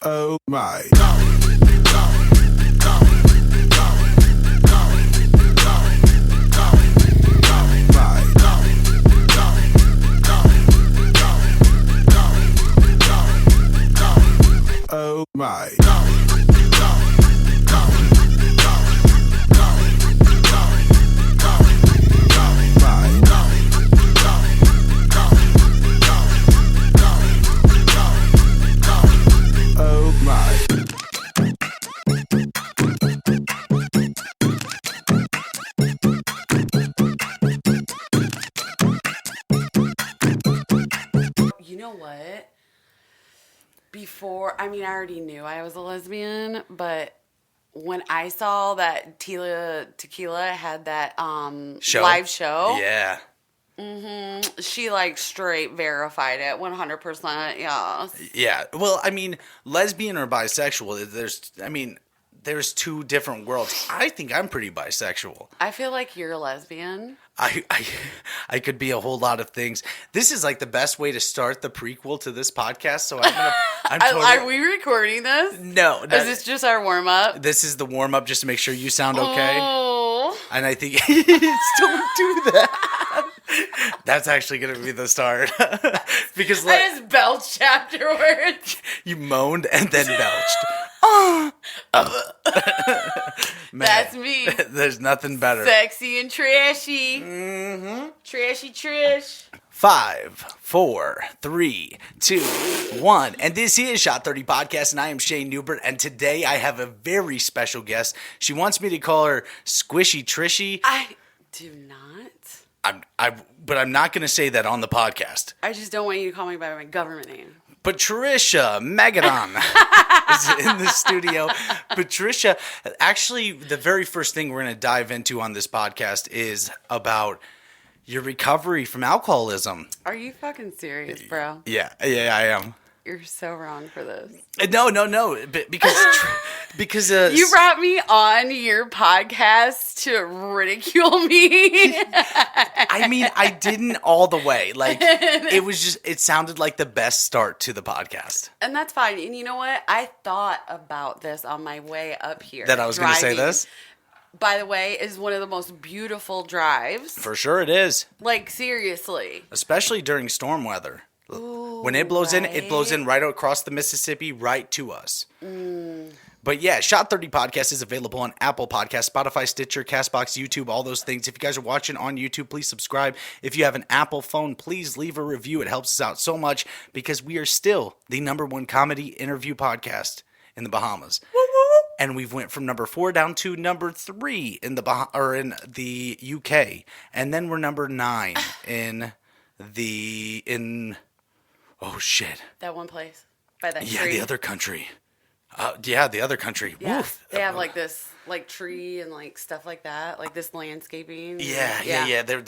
Oh my. Oh my. Oh my. You know what? I already knew I was a lesbian, but when I saw that Tequila had that live show, Yeah. she like straight verified it 100%. Yes. Yeah. Well, lesbian or bisexual, there's two different worlds. I think I'm pretty bisexual. I feel like you're a lesbian. I could be a whole lot of things. This is like the best way to start the prequel to this podcast. So I'm totally... Are we recording this? No. Is this just our warm up? This is the warm up just to make sure you sound okay. Oh. And I think don't do that. That's actually going to be the start. Because I just belched afterwards. You moaned and then belched. Man, that's me. There's nothing better. Sexy and trashy. Mm-hmm. Trashy Trish. 5, 4, 3, 2, 1. And this is Shot 30 Podcast, and I am Shane Newbert. And today I have a very special guest. She wants me to call her Squishy Trishy. I do not. But I'm not going to say that on the podcast. I just don't want you to call me by my government name. Patricia Magadan is in the studio. Patricia, actually, the very first thing we're going to dive into on this podcast is about your recovery from alcoholism. Are you fucking serious, bro? Yeah, I am. You're so wrong for this. No, because you brought me on your podcast to ridicule me. I didn't all the way. Like, it sounded like the best start to the podcast. And that's fine. And you know what? I thought about this on my way up here. That I was going to say this? By the way, is one of the most beautiful drives. For sure it is. Like, seriously. Especially during storm weather. Ooh, when it blows right? it blows in right across the Mississippi, right to us. But yeah, Shot 30 Podcast is available on Apple Podcasts, Spotify, Stitcher, CastBox, YouTube, all those things. If you guys are watching on YouTube, please subscribe. If you have an Apple phone, please leave a review. It helps us out so much because we are still the #1 comedy interview podcast in the Bahamas. And we've went from number 4 down to number 3 in the UK. And then we're number 9 oh shit. That one place by that tree. Yeah, the other country. The other country. Yeah. Woof. They have like this like tree and like stuff like that, like this landscaping. Yeah.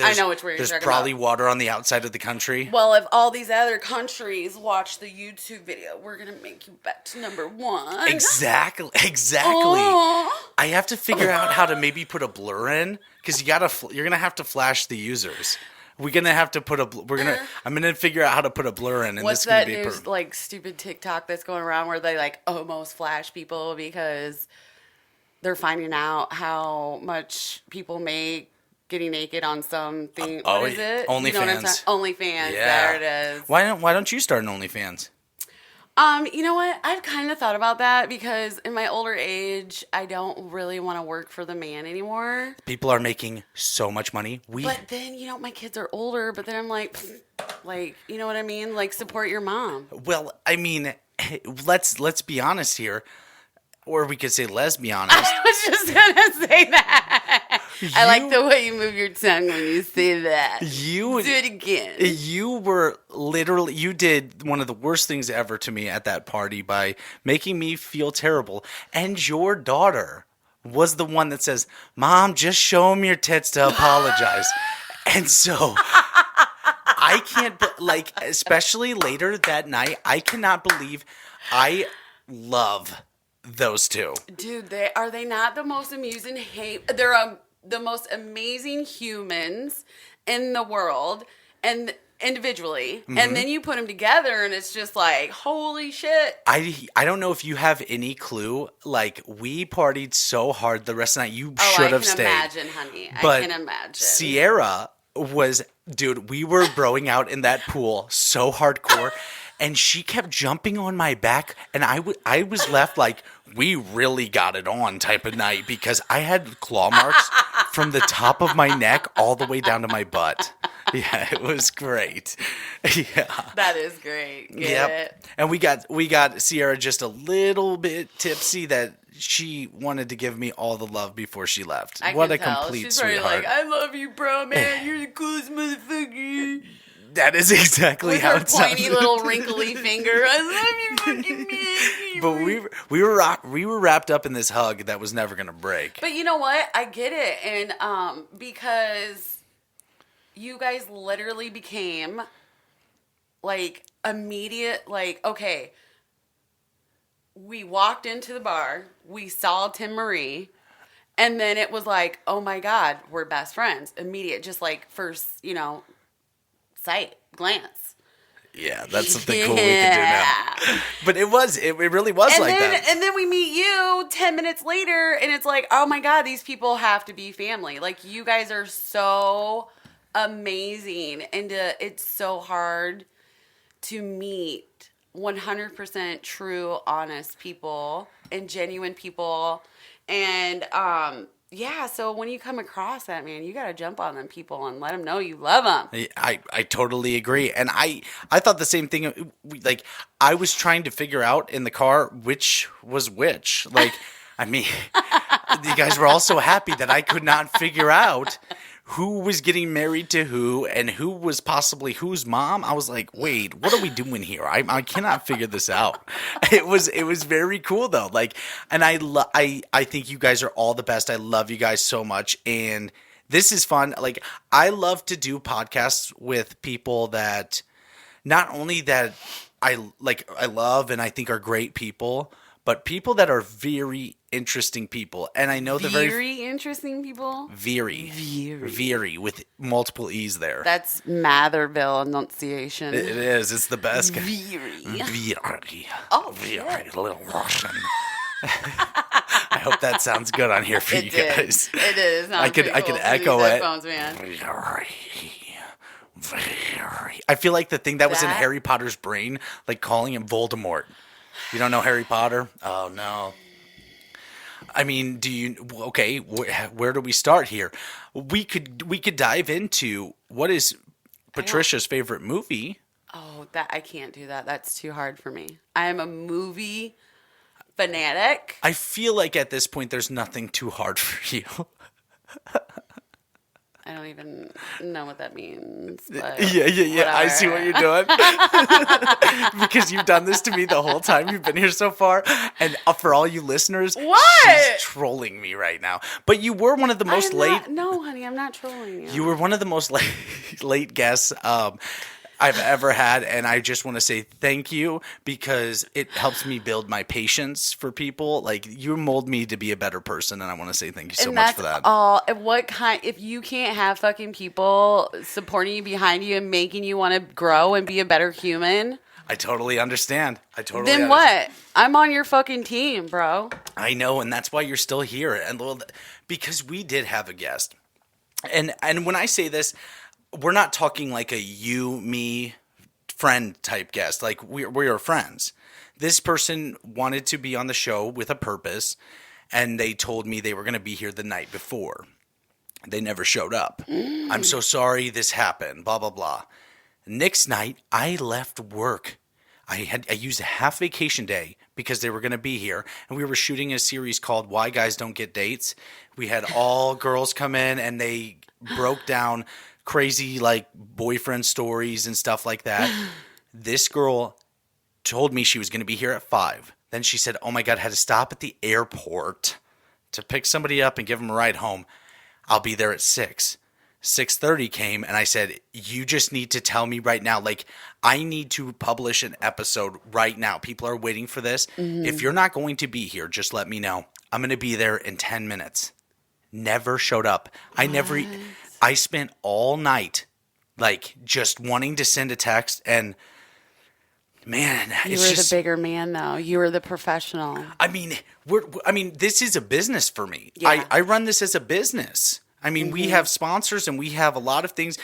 I know which way you're There's talking probably about. Water on the outside of the country. Well, if all these other countries watch the YouTube video, we're gonna make you back to number 1. Exactly. Oh. I have to figure out how to maybe put a blur in because you're gonna have to flash the users. We're gonna have to put I'm gonna figure out how to put a blur in. And What's this is that gonna be new like stupid TikTok that's going around where they like almost flash people because they're finding out how much people make getting naked on something. What is it? OnlyFans. You know what I'm saying? OnlyFans. Yeah. There it is. Why don't you start an OnlyFans? You know what? I've kind of thought about that because in my older age, I don't really want to work for the man anymore. People are making so much money. But then, my kids are older, but then I'm like, you know what I mean? Like, support your mom. Well, let's be honest here. Or we could say let's be honest. I was just going to say that. I like the way you move your tongue when you say that. Do it again. You did one of the worst things ever to me at that party by making me feel terrible. And your daughter was the one that says, "Mom, just show him your tits to apologize." And so I can't, especially later that night, I cannot believe I love those two. Dude, are they not the most amusing they're the most amazing humans in the world, and individually, and then you put them together, and it's just like, holy shit. I don't know if you have any clue. Like, we partied so hard the rest of the night. You should have stayed. I can imagine, honey. But I can imagine. Sierra was, dude, we were broing out in that pool so hardcore, and she kept jumping on my back, and I was left like, we really got it on type of night, because I had claw marks from the top of my neck all the way down to my butt. Yeah, it was great. Yeah. That is great. Get it. And we got Sierra just a little bit tipsy that she wanted to give me all the love before she left. What a complete She's sweetheart. Like, I love you, bro, man. You're the coolest motherfucker. That is exactly With how her it sounded. pointy little wrinkly finger. I love you, fucking man. But we were wrapped up in this hug that was never gonna break. But you know what? I get it, and because you guys literally became like immediate. Like, okay, we walked into the bar, we saw Tim Marie, and then it was like, oh my God, we're best friends. Immediate, just like first, sight, glance. Yeah, that's something cool we can do now. But it really was and like then, that. And then we meet you 10 minutes later, and it's like, oh my God, these people have to be family. Like, you guys are so amazing, and it's so hard to meet 100% true, honest people and genuine people. And yeah, so when you come across that, man, you got to jump on them people and let them know you love them. I totally agree. And I thought the same thing. Like, I was trying to figure out in the car which was which. Like, I mean, you guys were all so happy that I could not figure out who was getting married to who and who was possibly whose mom. I was like, wait, what are we doing here? I cannot figure this out. It was very cool though. Like, and I think you guys are all the best. I love you guys so much. And this is fun. Like, I love to do podcasts with people that not only that I love and I think are great people, but people that are very interesting people. And I know the very interesting people. Very with multiple E's there. That's Matherville enunciation. It is. It's the best. Very. Oh, very little Russian. I hope that sounds good on here for you guys. It is. I could echo it. Headphones, man. Very. I feel like the thing that was in Harry Potter's brain, like calling him Voldemort. You don't know Harry Potter? Oh, no. I mean, okay, where do we start here? We could dive into what is Patricia's favorite movie. Oh, I can't do that. That's too hard for me. I am a movie fanatic. I feel like at this point there's nothing too hard for you. I don't even know what that means. But Yeah. whatever. I see what you're doing. Because you've done this to me the whole time you've been here so far. And for all you listeners, she's trolling me right now. But you were one of the most late. No, honey, I'm not trolling you. You were one of the most late guests I've ever had, and I just want to say thank you because it helps me build my patience for people. Like, you mold me to be a better person, and I want to say thank you so much for that. If you can't have fucking people supporting you behind you and making you want to grow and be a better human, I totally understand. Then what? I'm on your fucking team, bro. I know, and that's why you're still here, and because we did have a guest, and when I say this, we're not talking like a you, me, friend type guest. Like, we are friends. This person wanted to be on the show with a purpose, and they told me they were going to be here the night before. They never showed up. I'm so sorry this happened, blah, blah, blah. Next night, I left work. I used a half vacation day because they were going to be here, and we were shooting a series called Why Guys Don't Get Dates. We had all girls come in, and they broke down crazy like boyfriend stories and stuff like that. This girl told me she was going to be here at 5. Then she said, oh my God, I had to stop at the airport to pick somebody up and give them a ride home. I'll be there at 6. 6:30 came, and I said, you just need to tell me right now. Like, I need to publish an episode right now. People are waiting for this. Mm-hmm. If you're not going to be here, just let me know. I'm going to be there in 10 minutes. Never showed up. I spent all night like just wanting to send a text and man, You it's were just the bigger man, though. You were the professional. I mean, this is a business for me. Yeah. I run this as a business. I mean, we have sponsors and we have a lot of things.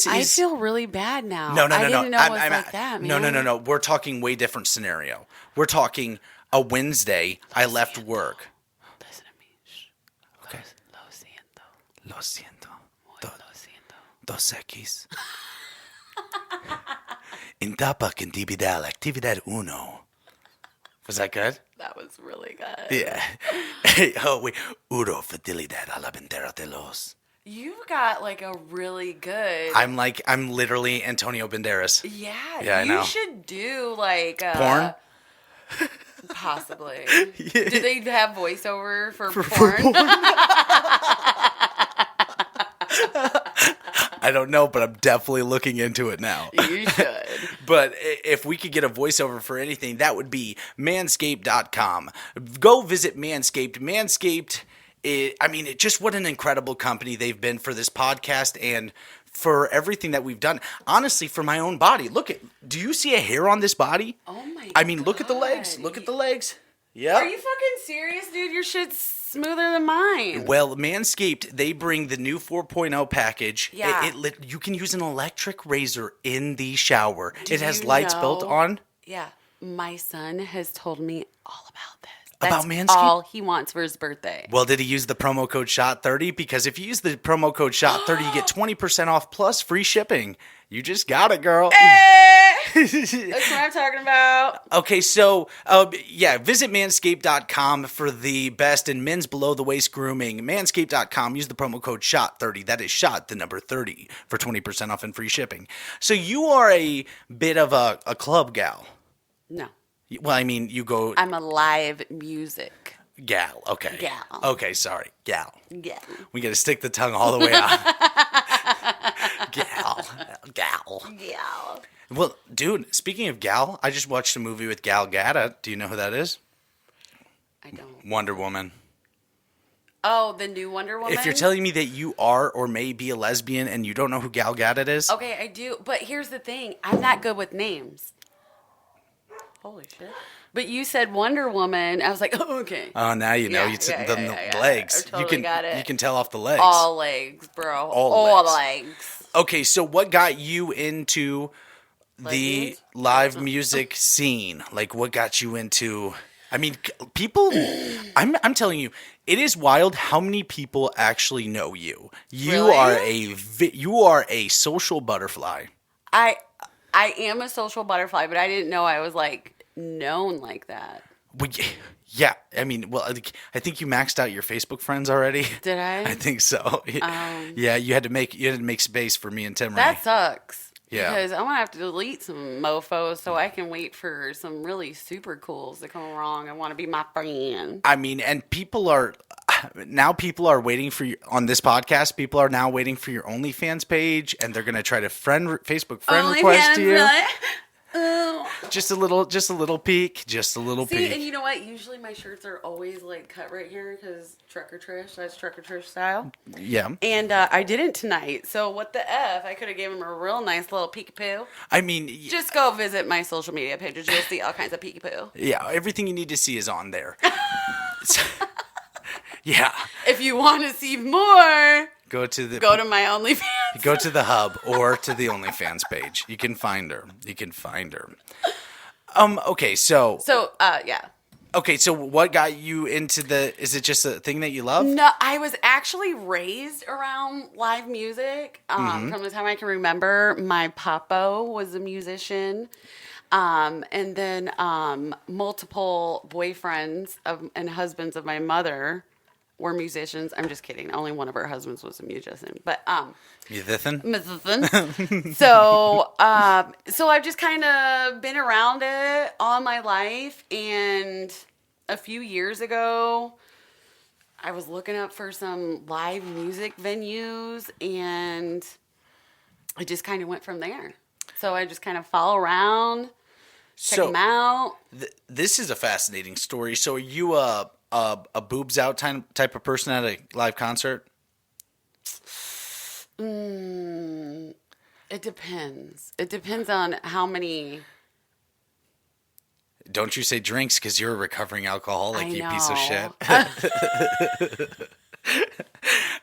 I feel really bad now. No. I didn't know it was like that, man. No. We're talking way different scenario. We're talking a Wednesday. I left work. Listen to me. Shh. Okay. Lo siento. Lo siento. Lo siento. Dos X. Intapa actividad, actividad uno. Was that good? That was really good. Yeah. Wait. Uro fidelidad a la bandera de los. You've got like a really good. I'm literally Antonio Banderas. Yeah. Yeah, I know. You should do like Porn? Possibly. Yeah. Do they have voiceover for porn? I don't know, but I'm definitely looking into it now. You should. But if we could get a voiceover for anything, that would be manscaped.com. Go visit Manscaped. Manscaped, just what an incredible company they've been for this podcast and for everything that we've done. Honestly, for my own body. Do you see a hair on this body? Oh my God. I mean, look at the legs. Look at the legs. Yeah. Are you fucking serious, dude? Your shit's smoother than mine. Well, Manscaped, they bring the new 4.0 package. Yeah. You can use an electric razor in the shower. Do it has you lights know- built on. Yeah. My son has told me all about this. About That's Manscaped? all he wants for his birthday. Well, did he use the promo code SHOT30? Because if you use the promo code SHOT30, you get 20% off plus free shipping. You just got it, girl. That's what I'm talking about. Okay, so, visit manscaped.com for the best in men's below-the-waist grooming. Manscaped.com, use the promo code SHOT30. That is SHOT, the number 30, for 20% off and free shipping. So you are a bit of a club gal. No. Well, I mean, you go... I'm a live music Gal, okay. gal. Okay, sorry, gal. Yeah. We got to stick the tongue all the way out. Gal. Yeah. Well, dude, speaking of gal, I just watched a movie with Gal Gadot. Do you know who that is? I don't. Wonder Woman. Oh, the new Wonder Woman? If you're telling me that you are or may be a lesbian and you don't know who Gal Gadot is, Okay, I do. But here's the thing. I'm not good with names. Holy shit. But you said Wonder Woman. I was like, oh, okay. oh, now you know. Yeah, The legs. I totally got it. You can tell off the legs. All legs, bro. All legs. Okay, so what got you into the Lesbians? live music scene? Like, what got you into? I mean, people. I'm telling you, it is wild how many people actually know you. You Really? you are a social butterfly. I am a social butterfly, but I didn't know I was like known like that. Well, yeah, I mean, well, I think you maxed out your Facebook friends already. Did I? I think so. Yeah, you had to make space for me and Tim. That sucks. Yeah. Because I'm going to have to delete some mofos so I can wait for some really super cools to come along and want to be my friend. I mean, and people are waiting for you on this podcast. People are now waiting for your OnlyFans page, and they're going to try to Facebook friend request you. Really? Just a little peek, just a little See, peek. and you know what? Usually my shirts are always like cut right here because Trucker Trish, that's Trucker Trish style. Yeah. And I didn't tonight. So what the F? I could have given him a real nice little peek-a-poo. I mean, Just go visit my social media pages. You'll see all kinds of peek-a-poo. yeah, everything you need to see is on there. Yeah. If you want to see more, Go to my OnlyFans. Go to the hub or to the OnlyFans page. You can find her. Okay, so Yeah. Okay, so what got you into is it just a thing that you love? No, I was actually raised around live music. From the time I can remember, my papo was a musician. And then multiple boyfriends and husbands of my mother were musicians. I'm just kidding. Only one of her husbands was a musician. But Musician? So I've just kind of been around it all my life. And a few years ago, I was looking up for some live music venues, and it just kind of went from there. So I just kind of follow around, check them out. This is a fascinating story. So are you a boobs out type of person at a live concert? It depends. It depends on how many. Don't you say drinks because you're a recovering alcoholic, you piece of shit.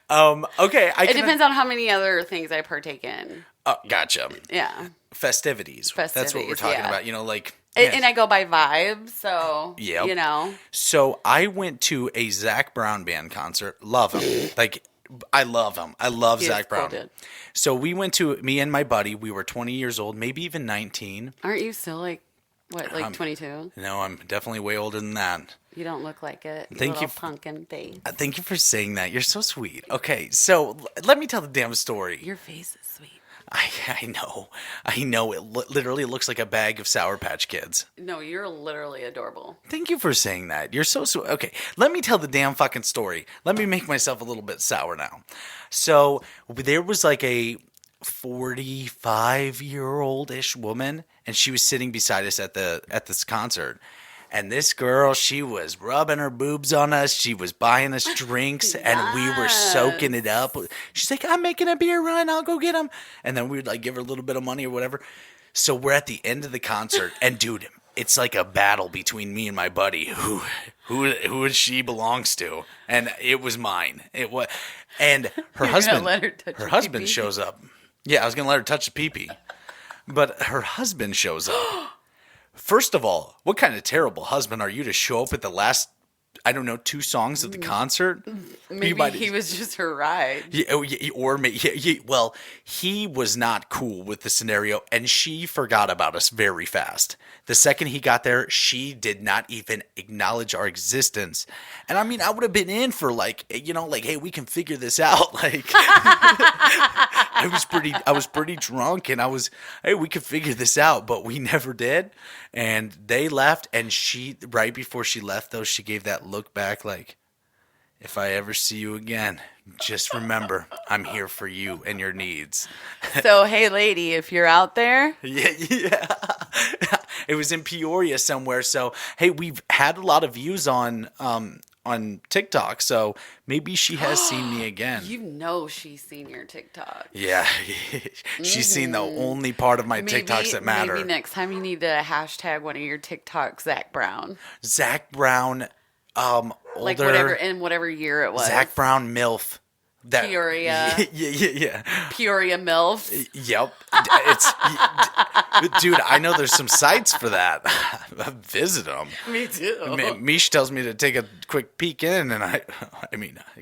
Okay. It depends on how many other things I partake in. Oh, gotcha. Yeah. Festivities. That's what we're talking about. You know, like. And I go by vibes, so, yep. you know. So I went to a Zac Brown band concert. Love him. Like, I love him. I love Zac Brown. Cool, so we went to, me and my buddy, we were 20 years old, maybe even 19. Aren't you still like, what, like 22? No, I'm definitely way older than that. You don't look like it. Thank you. Pumpkin face. Thank you for saying that. You're so sweet. Okay, so let me tell the damn story. Your face is sweet. I know. It literally looks like a bag of Sour Patch Kids. No, you're literally adorable. Thank you for saying that. You're so sweet. Okay, let me tell the damn fucking story. Let me make myself a little bit sour now. So there was like a 45-year-old-ish woman, and she was sitting beside us at this concert. And this girl, she was rubbing her boobs on us. She was buying us drinks, and we were soaking it up. She's like, I'm making a beer run. I'll go get them. And then we'd like give her a little bit of money or whatever. So we're at the end of the concert, and dude, it's like a battle between me and my buddy who she belongs to, and it was mine. It was, and her husband shows up. Yeah, I was gonna let her touch the pee-pee, but her husband shows up. First of all, what kind of terrible husband are you to show up at the last, I don't know, 2 songs of the concert? Maybe he was just her ride. Well, he was not cool with the scenario, and she forgot about us very fast. The second he got there, she did not even acknowledge our existence. And I mean, I would have been in for like, hey, we can figure this out. Like, I was pretty drunk, and hey, we could figure this out, but we never did. And they left, and right before she left, though, she gave that look back like, if I ever see you again, just remember, I'm here for you and your needs. So, hey, lady, if you're out there. Yeah. It was in Peoria somewhere. So, hey, we've had a lot of views on TikTok. So maybe she has seen me again. You know she's seen your TikTok. Yeah. She's seen the only part of my TikToks that matter. Maybe next time you need to hashtag one of your TikToks, Zac Brown. Zac Brown. Older, like whatever year it was. Zac Brown MILF. Peoria. Yeah. Peoria MILF. Yep. Dude, I know there's some sites for that. I visit them. Me too. Mish tells me to take a quick peek in, and I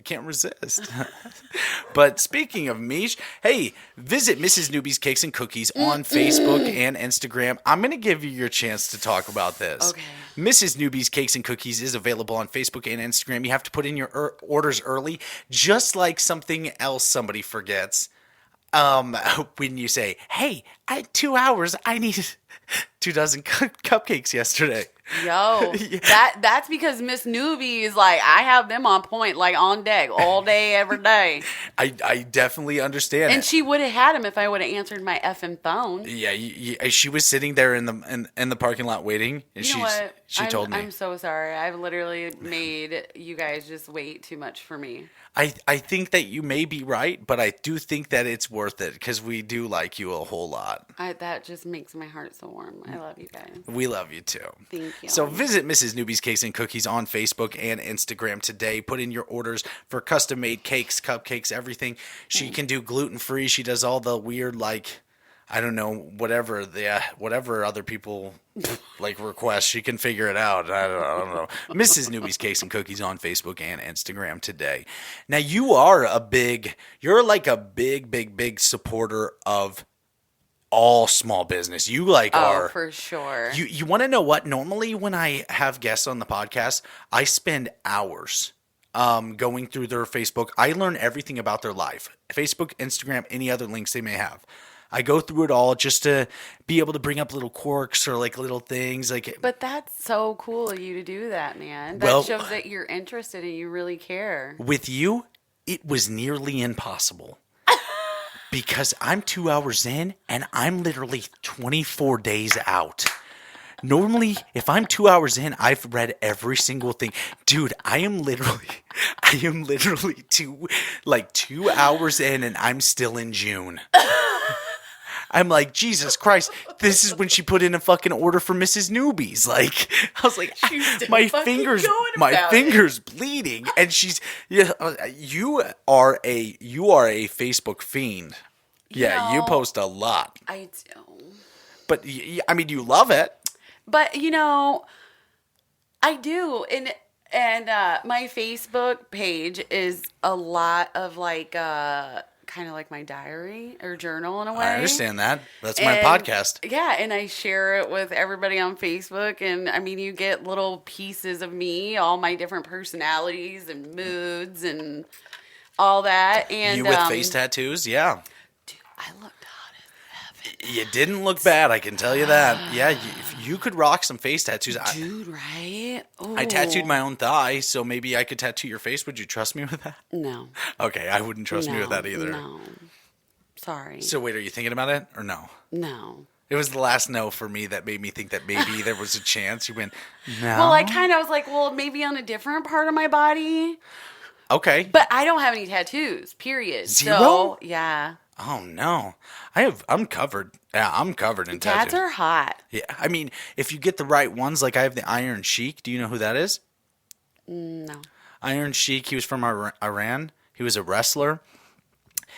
can't resist. But speaking of Mish, hey, visit Mrs. Newbie's Cakes and Cookies on Facebook and Instagram. I'm going to give you your chance to talk about this. Okay. Mrs. Newbie's Cakes and Cookies is available on Facebook and Instagram. You have to put in your orders early, just like something else somebody forgets. When you say, hey, I had 2 hours, I needed 2 dozen cupcakes yesterday. Yo, yeah. That's because Miss Newbie is like, I have them on point, like on deck, all day, every day. I definitely understand. And she would have had them if I would have answered my effing phone. Yeah, she was sitting there in the parking lot waiting, and she told me. I'm so sorry. I've literally made you guys just wait too much for me. I think that you may be right, but I do think that it's worth it because we do like you a whole lot. That just makes my heart so warm. I love you guys. We love you too. Thank you. So visit Mrs. Newbie's Cakes and Cookies on Facebook and Instagram today. Put in your orders for custom-made cakes, cupcakes, everything. She can do gluten-free. She does all the weird, like, I don't know, whatever other people like request. She can figure it out. I don't know. Mrs. Newbie's Cakes and Cookies on Facebook and Instagram today. Now you're like a big supporter of all small business. You are for sure. You want to know what? Normally when I have guests on the podcast, I spend hours going through their Facebook. I learn everything about their life. Facebook, Instagram, any other links they may have. I go through it all just to be able to bring up little quirks or like little things like. But that's so cool of you to do that, man. That shows that you're interested and you really care. With you, it was nearly impossible. Because I'm 2 hours in and I'm literally 24 days out. Normally, if I'm 2 hours in, I've read every single thing. Dude, I am literally 2 hours in and I'm still in June. I'm like, Jesus Christ, this is when she put in a fucking order for Mrs. Newbies. Like, I was like, my fingers bleeding, and she's, yeah, you are a Facebook fiend. Yeah, you post a lot. I do. But I mean, you love it. But I do, and my Facebook page is a lot of like kind of like my diary or journal in a way. I understand that. That's my podcast. Yeah, and I share it with everybody on Facebook, and I mean, you get little pieces of me, all my different personalities and moods and all that. And you with face tattoos, yeah. Dude, I looked hot as heaven. You didn't look bad, I can tell you that. Yeah, you could rock some face tattoos. Dude, right? Ooh. I tattooed my own thigh, so maybe I could tattoo your face. Would you trust me with that? No. Okay, I wouldn't trust me with that either. No. Sorry. So wait, are you thinking about it or no? No. It was the last no for me that made me think that maybe there was a chance. You went, no. Well, I kind of was like, well, maybe on a different part of my body. Okay. But I don't have any tattoos, period. Zero? So, yeah. Oh no, I'm covered. Yeah, I'm covered in tattoos. Tats are hot. Yeah, I mean, if you get the right ones, like I have the Iron Sheik. Do you know who that is? No. Iron Sheik. He was from Iran. He was a wrestler.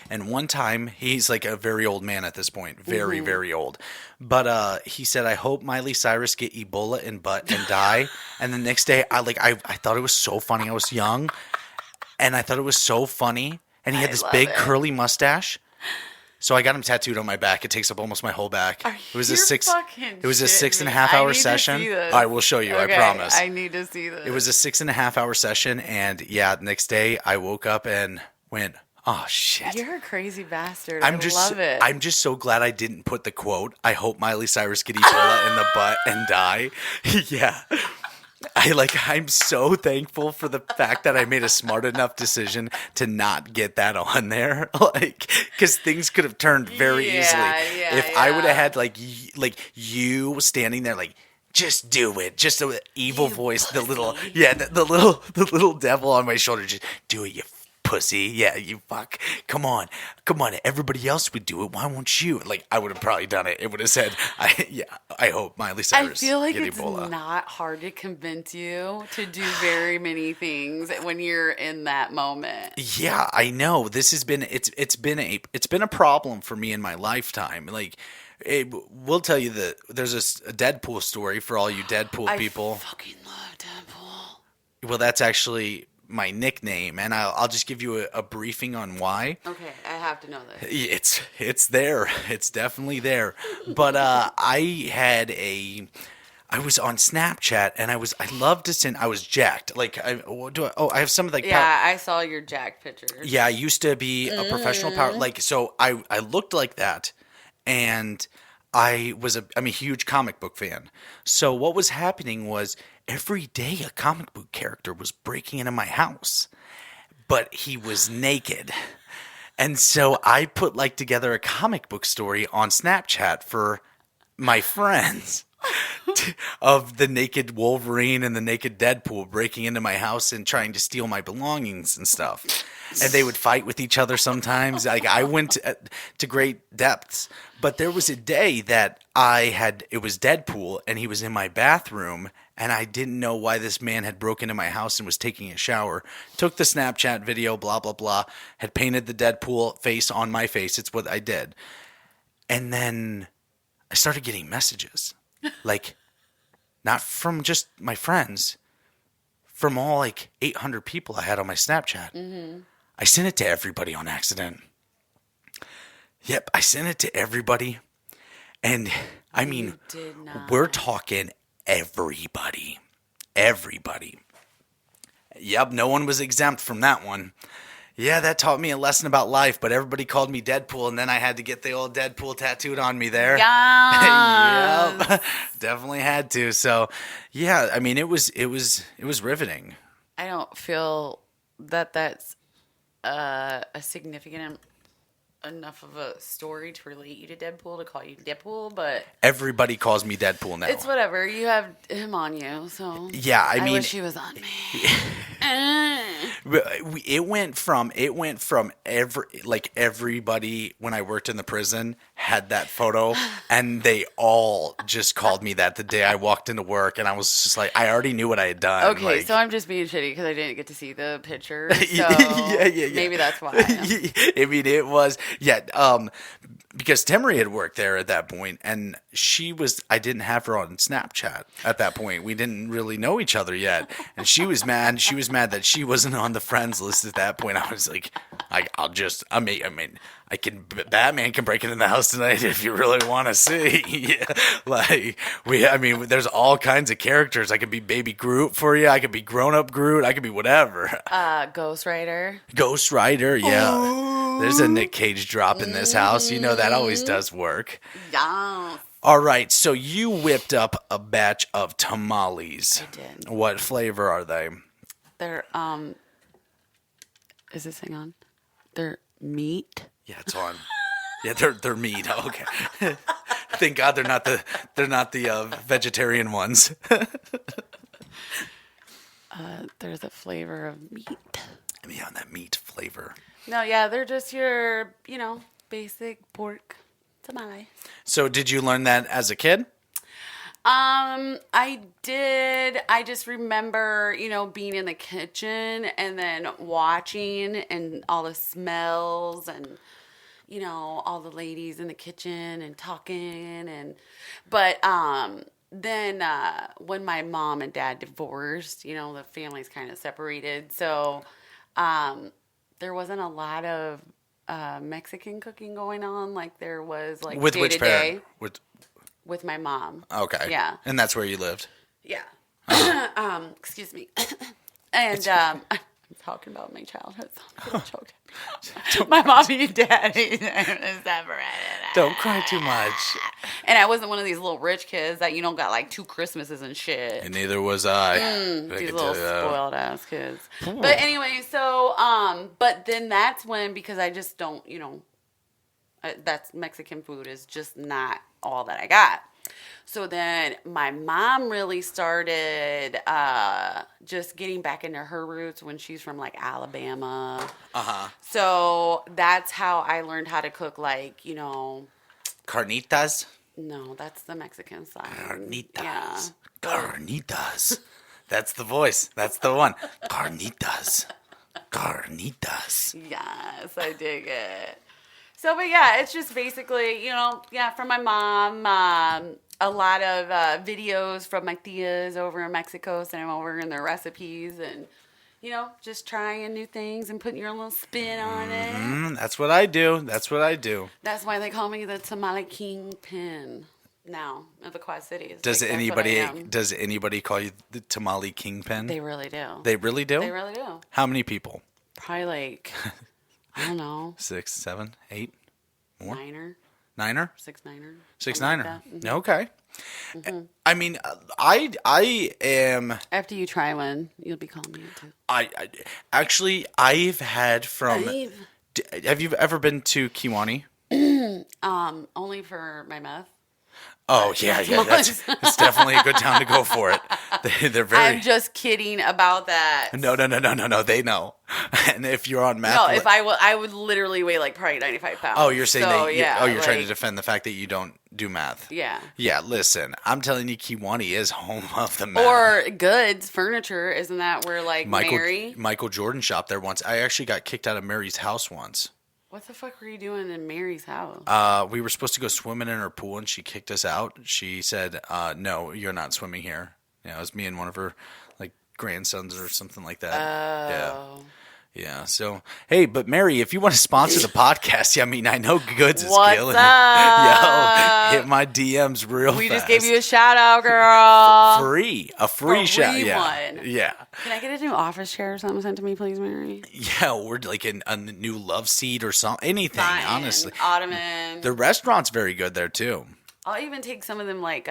And one time, he's like a very old man at this point, very, very old. But he said, "I hope Miley Cyrus get Ebola in butt and die." And the next day, I thought it was so funny. I was young, and I thought it was so funny. And he had this big curly mustache. So I got him tattooed on my back. It takes up almost my whole back. It was a 6.5 hour session. I will show you. Okay, I promise. I need to see this. It was a 6.5 hour session, and yeah, the next day I woke up and went, "Oh shit!" You're a crazy bastard. I love it. I'm just so glad I didn't put the quote. I hope Miley Cyrus get Ebola in the butt and die. Yeah. I'm so thankful for the fact that I made a smart enough decision to not get that on there, because things could have turned very easily. If I would have had you standing there, just do it, just an evil voice, the little devil on my shoulder, just do it, you pussy, yeah, you fuck, come on, everybody else would do it, why won't you? I would have probably done it. It would have said, I hope Miley Cyrus I feel like get it's Ebola. not hard to convince you to do very many things when you're in that moment. Yeah, I know. This has been it's been a problem for me in my lifetime. We'll tell you that there's a Deadpool story for all you Deadpool people. I fucking love Deadpool. Well, that's actually my nickname, and I'll just give you a briefing on why. Okay, I have to know this. It's there. It's definitely there. But I was on Snapchat, and I loved to send. I was jacked. I have some of I saw your jacked pictures. Yeah, I used to be a professional power. So I looked like that, and I'm a huge comic book fan. So what was happening was every day a comic book character was breaking into my house, but he was naked. And so I put together a comic book story on Snapchat for my friends of the naked Wolverine and the naked Deadpool breaking into my house and trying to steal my belongings and stuff. And they would fight with each other sometimes. I went to great depths. But there was a day that it was Deadpool, and he was in my bathroom, and I didn't know why this man had broken into my house and was taking a shower. Took the Snapchat video, blah, blah, blah, had painted the Deadpool face on my face. It's what I did. And then I started getting messages. Not from just my friends, from all 800 people I had on my Snapchat. Mm-hmm. I sent it to everybody on accident. Yep, I sent it to everybody. And I mean, we're talking everybody. Everybody. Yep, no one was exempt from that one. Yeah, that taught me a lesson about life, but everybody called me Deadpool, and then I had to get the old Deadpool tattooed on me there. Yes. Yep, definitely had to. So, yeah, I mean, it was riveting. I don't feel that that's a significant enough of a story to relate you to Deadpool to call you Deadpool, but everybody calls me Deadpool now. It's whatever. You have him on you, so yeah. I mean, wish he was on me. It went from everybody when I worked in the prison had that photo, and they all just called me that the day I walked into work, and I was just like, I already knew what I had done. Okay, like, so I'm just being shitty because I didn't get to see the picture. So yeah. maybe that's why. I mean, it was, because Temery had worked there at that point, and I didn't have her on Snapchat at that point. We didn't really know each other yet, and she was mad. She was mad that she wasn't on the friends list at that point. I was like, Batman can break into the house tonight if you really want to see. There's all kinds of characters. I could be Baby Groot for you. I could be Grown Up Groot. I could be whatever. Ghost Rider. Ghost Rider, yeah. There's a Nick Cage drop in this house. You know that always does work. Yeah. All right, so you whipped up a batch of tamales. I did. What flavor are they? They're is this thing on? They're meat. Yeah, it's on. Yeah, they're meat. Oh, okay. Thank God they're not the vegetarian ones. There's a flavor of meat. Yeah, that meat flavor. No, yeah, they're just your, basic pork tamale. So did you learn that as a kid? I did. I just remember, being in the kitchen and then watching and all the smells and, all the ladies in the kitchen and talking but then when my mom and dad divorced, the families kind of separated. So, there wasn't a lot of Mexican cooking going on like there was like with day which to parent? day. With my mom. Okay. Yeah. And that's where you lived. Yeah. Excuse me. And I'm talking about my childhood, so I'm getting choked. My mommy and daddy separated. Don't cry too much. And I wasn't one of these little rich kids that got like 2 Christmases and shit. And neither was I. These little spoiled ass kids. But anyway, so but then that's when, because I just don't, that's Mexican food is just not all that I got. So then my mom really started just getting back into her roots when she's from like Alabama. Uh-huh. So that's how I learned how to cook like, Carnitas? No, that's the Mexican side. Carnitas. Yeah. Carnitas. That's the voice. That's the one. Carnitas. Carnitas. Yes, I dig it. So, but yeah, it's just basically, from my mom, a lot of videos from my tias over in Mexico, sending them over in their recipes and, just trying new things and putting your little spin on it. That's what I do. That's why they call me the tamale kingpin now of the Quad Cities. Does anybody call you the tamale kingpin? They really do. They really do? They really do. How many people? Probably like, I don't know. 6, 7, 8 more? Niner? 6 9er. Like Mm-hmm. Okay. Mm-hmm. I mean, I am. After you try one, you'll be calling me too. I've had from. Have you ever been to Kiwani? Only for my meth. Oh yeah. It's definitely a good time to go for it. They're very. I'm just kidding about that. No. They know. And if you're on meth, no, if I would literally weigh like probably 95 pounds. Oh, you're saying so, you're like, trying to defend the fact that you don't do math. Yeah. Yeah. Listen, I'm telling you, Kiwani is home of the math. Or goods, furniture. Isn't that where like Michael Jordan shopped there once? I actually got kicked out of Mary's house once. What the fuck were you doing in Mary's house? We were supposed to go swimming in her pool, and she kicked us out. She said, "No, you're not swimming here." Yeah, it was me and one of her like grandsons or something like that. Oh. Yeah. So, hey, but Mary, if you want to sponsor the podcast, I mean, I know Goods is What's killing up? it. Yo, hit my DMs real fast. We just gave you a shout out, girl. A free shout. One. Yeah. Can I get a new office chair or something sent to me, please, Mary? Yeah, or like a new love seat or something. Anything, Fine. honestly. Ottoman. The restaurant's very good there too. I'll even take some of them like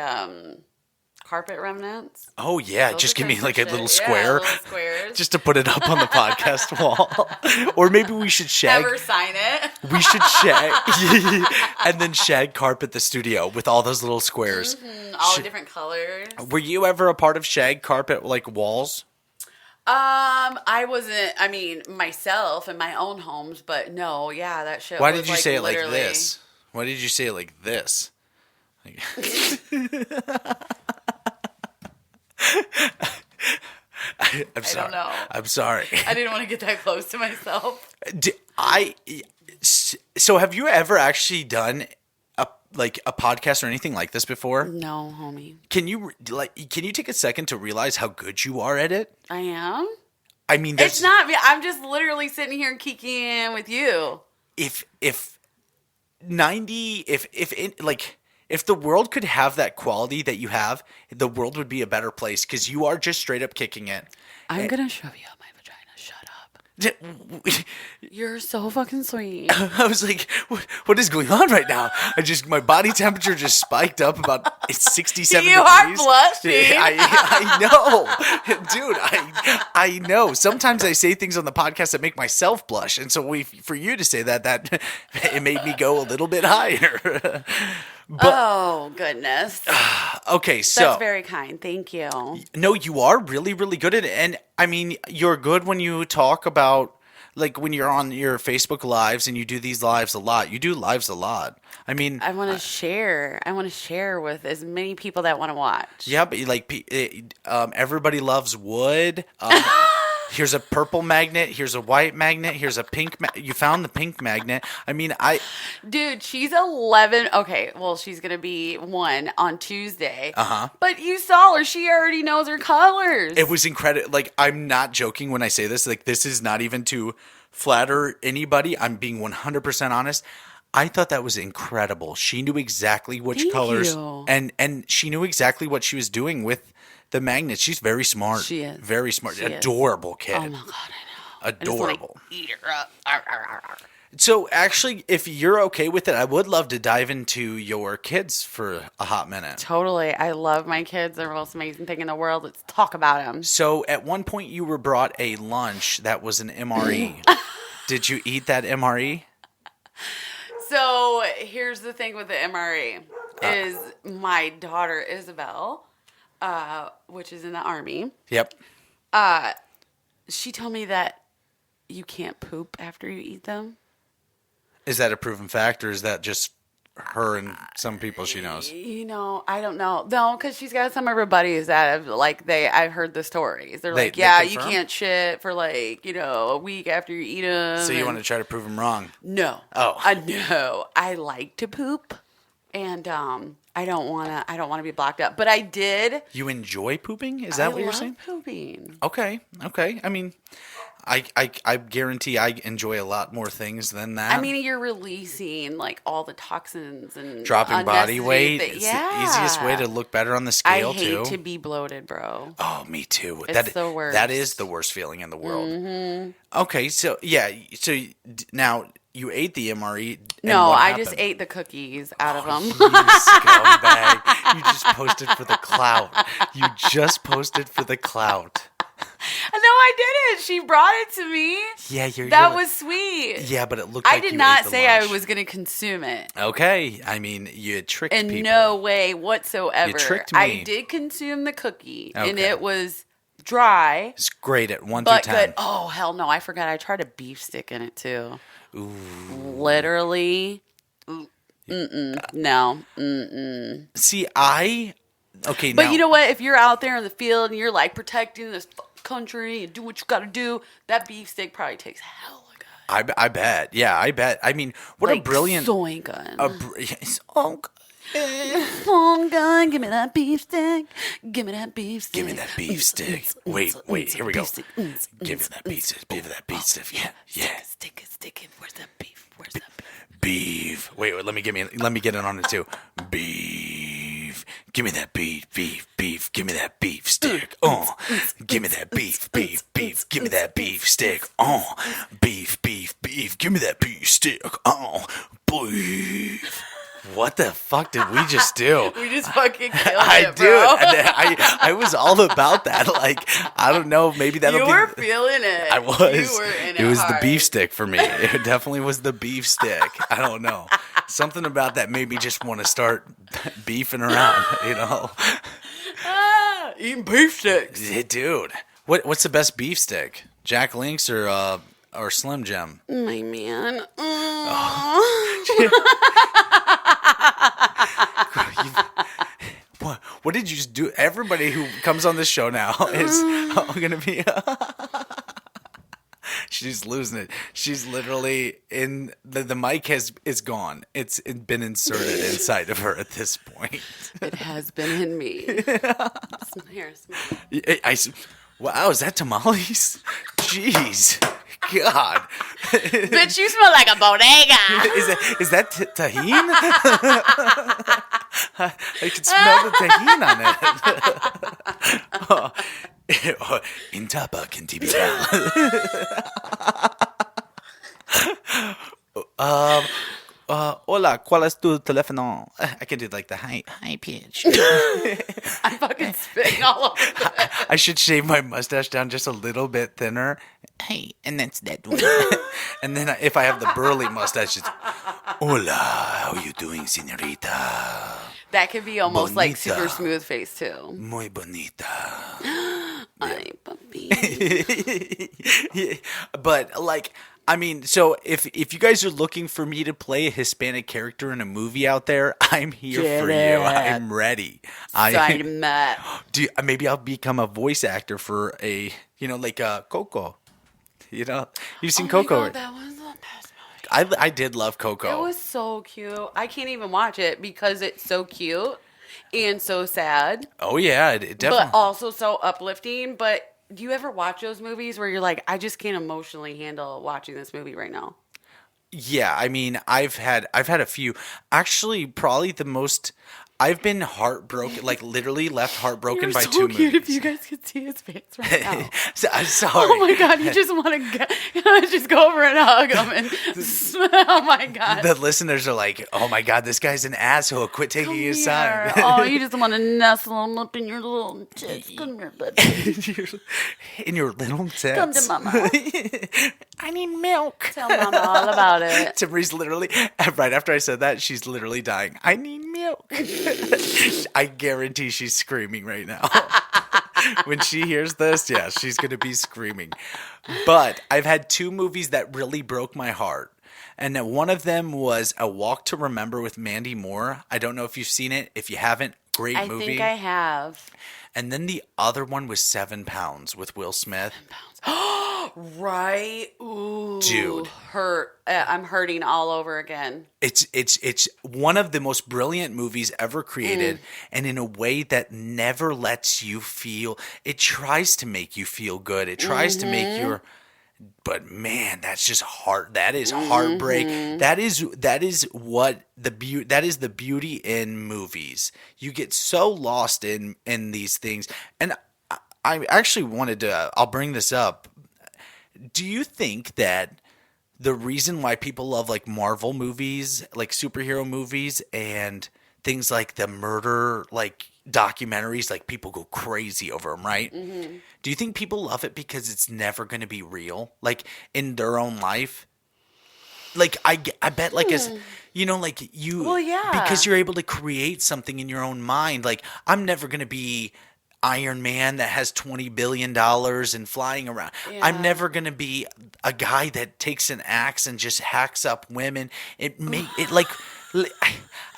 carpet remnants. Oh yeah, Those just are give me kinda like a shit. little square, little squares. just to put it up on the podcast wall. Or maybe we should shag. Never sign it. We should shag, and then shag carpet the studio with all those little squares. Mm-hmm. All the different colors. Were you ever a part of shag carpet like walls? I wasn't. I mean, myself in my own homes, but no, yeah, that shit. Why was did you like say it like literally- this? Why did you say it like this? Like, I'm sorry. I don't know. I'm sorry. I didn't want to get that close to myself. So have you ever actually done a podcast or anything like this before? No, homie. Can you take a second to realize how good you are at it? I am? I mean, it's not me. I'm just literally sitting here kicking in with you. If the world could have that quality that you have, the world would be a better place because you are just straight up kicking it. I'm going to shove you up my vagina. Shut up. You're so fucking sweet. I was like, what is going on right now? My body temperature just spiked up about 67 you degrees. are blushing. I know. Dude, I know. Sometimes I say things on the podcast that make myself blush. And so for you to say that it made me go a little bit higher. But, oh, goodness. Okay, so. That's very kind. Thank you. No, you are really, really good at it. And, I mean, you're good when you talk about, like, when you're on your Facebook Lives and you do these lives a lot. You do lives a lot. I mean. I want to share. I want to share with as many people that want to watch. Yeah, but, like, everybody loves wood. Here's a purple magnet. Here's a white magnet. Here's a pink. You found the pink magnet. I mean, Dude, she's 11. Okay, well, she's gonna be 1 on Tuesday. But you saw her. She already knows her colors. It was incredible. Like, I'm not joking when I say this. Like, this is not even to flatter anybody. I'm being 100% honest. I thought that was incredible. She knew exactly which colors, and she knew exactly what she was doing with the magnets. She's very smart. She is. Very smart. She Adorable kid. Oh my God, I know. Adorable. I just eat her up. Arr, arr, arr, arr. So actually, if you're okay with it, I would love to dive into your kids for a hot minute. Totally. I love my kids. They're the most amazing thing in the world. Let's talk about them. So at one point you were brought a lunch that was an MRE. Did you eat that MRE? So here's the thing with the MRE is my daughter Isabel, which is in the Army. Yep. She told me that you can't poop after you eat them. Is that a proven fact, or is that just her and some people she knows? You know, I don't know. No, because she's got some of her buddies that have, like, I've heard the stories. They're like, yeah, you can't shit for, like, a week after you eat them. So you want to try to prove them wrong? No. Oh. No. I like to poop, and I don't want to be blocked up. But I did. You enjoy pooping? Is that what you're saying? I love pooping. Okay. I mean, I guarantee I enjoy a lot more things than that. I mean, you're releasing, like, all the toxins and dropping body weight. It's yeah. the easiest way to look better on the scale, too. I hate to be bloated, bro. Oh, me too. It's the worst. That is the worst feeling in the world. Mm-hmm. Okay, so, yeah. So, now, you ate the MRE. No, I just ate the cookies out of them. You scumbag. You just posted for the clout. No, I didn't. She brought it to me. Yeah, that was sweet. Yeah, but it looked like I did you not ate the say lunch. I was going to consume it. Okay. I mean, you tricked people. In no way whatsoever. You tricked me. I did consume the cookie, and Okay. it was dry. It's great at 1 but through 10. good. Oh, hell no. I forgot. I tried a beef stick in it, too. Ooh. Literally. No. See, okay, But now, you know what? If you're out there in the field and you're, like, protecting this country and do what you got to do, that beef stick probably takes hell of a gun. I bet. Yeah, I bet. I mean, what like a brilliant... sewing gun. Oh, Sewing gun, give me that beef stick. Give me that beef stick. give me that beef stick. Wait, here we go. Give me that beef stick. Give me that beef stick. Yeah. Stick it. Where's that beef? Beef. Wait, let me get it on it too. Beef. Give me that beef. Give me that beef stick. Give me that beef. Give me that beef stick. Beef. Give me that beef stick. Beef. What the fuck did we just do? We just fucking killed I it, bro. I was all about that. Like, I don't know, maybe that'll You be... were feeling it. I was. You were in it It was hard. the beef stick for me. It definitely was the beef stick. I don't know. Something about that made me just want to start beefing around, Eating beef sticks. Yeah, dude. What's the best beef stick? Jack Link's or or Slim Jim? My man. What did you just do? Everybody who comes on this show now is going to be. She's losing it. She's literally in the mic is gone. It's been inserted inside of her at this point. It has been in me. Here, smell. Wow, is that tamales? Jeez, God. Bitch, you smell like a bodega. Is that tahine? I can smell the tahine on it. In tapa cantibidal. Hola, ¿cuál es tu teléfono? I can do like the high pitch. I'm fucking spitting all over it. I should shave my mustache down just a little bit thinner. Hey, and that's that one. And then if I have the burly mustache, it's hola, how you doing, señorita? That could be almost like Bonita. super smooth face too. Muy bonita. Ay, papi. Yeah. But like, I mean, so if you guys are looking for me to play a Hispanic character in a movie out there, I'm here for you. I'm ready. Sign up. Maybe I'll become a voice actor for a, like Coco. You've seen Coco. God, that was the best movie. I did love Coco. It was so cute. I can't even watch it because it's so cute and so sad. Oh yeah, it definitely. But also so uplifting. But do you ever watch those movies where you're like, I just can't emotionally handle watching this movie right now? Yeah, I mean, I've had a few. Actually, probably the most. I've been heartbroken, like literally left heartbroken by so 2 cute movies. if you guys could see his face right now. I'm sorry. Oh my God, you just want to just go over and hug him and oh my God. The listeners are like, "Oh my God, this guy's an asshole. Quit taking his Here. side." Oh, you just want to nestle him up in your little tits. Come here, buddy. In your little tits. Come to mama. I need milk. Tell mama all about it. Timber's literally, right after I said that, she's literally dying. I need milk. I guarantee she's screaming right now. When she hears this, yeah, she's going to be screaming. But I've had 2 movies that really broke my heart. And one of them was A Walk to Remember with Mandy Moore. I don't know if you've seen it. If you haven't, great movie. I think I have. And then the other one was 7 Pounds with Will Smith. 7 pounds. Right? Ooh. Dude. I'm hurting all over again. It's one of the most brilliant movies ever created, and in a way that never lets you feel. It tries to make you feel good. It tries to make your. But man, that's just heart. That is heartbreak. That is what that is the beauty in movies. You get so lost in these things, and I actually wanted to. I'll bring this up. Do you think that the reason why people love like Marvel movies, like superhero movies, and things like the murder like documentaries, like people go crazy over them, right? Mm-hmm. Do you think people love it because it's never going to be real, like in their own life? Like I bet, like as like you, well, yeah, because you're able to create something in your own mind. Like I'm never going to be Iron Man that has $20 billion and flying around. Yeah. I'm never going to be a guy that takes an axe and just hacks up women. I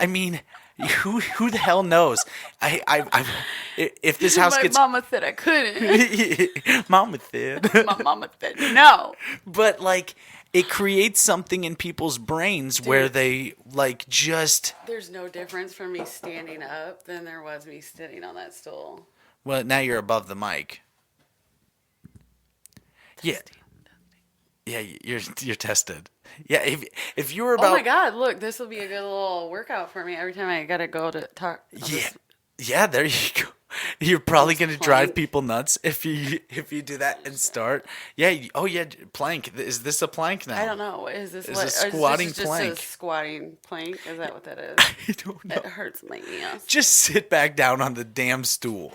mean, who the hell knows? If this house my gets. Mama said I couldn't. Mama said. My mama said no. But like, it creates something in people's brains where they like just. There's no difference from me standing up than there was me sitting on that stool. Well, now you're above the mic. Yeah. Yeah, you're tested. Yeah, if you were about. Oh my God! Look, this will be a good little workout for me every time I gotta go to talk. Yeah. There you go. You're probably gonna drive people nuts if you do that and start. Yeah. Oh yeah. Plank. Is this a plank now? I don't know. Is this a squatting is this plank? Just a squatting plank? Is that what that is? I don't know. It hurts my ass. Just sit back down on the damn stool.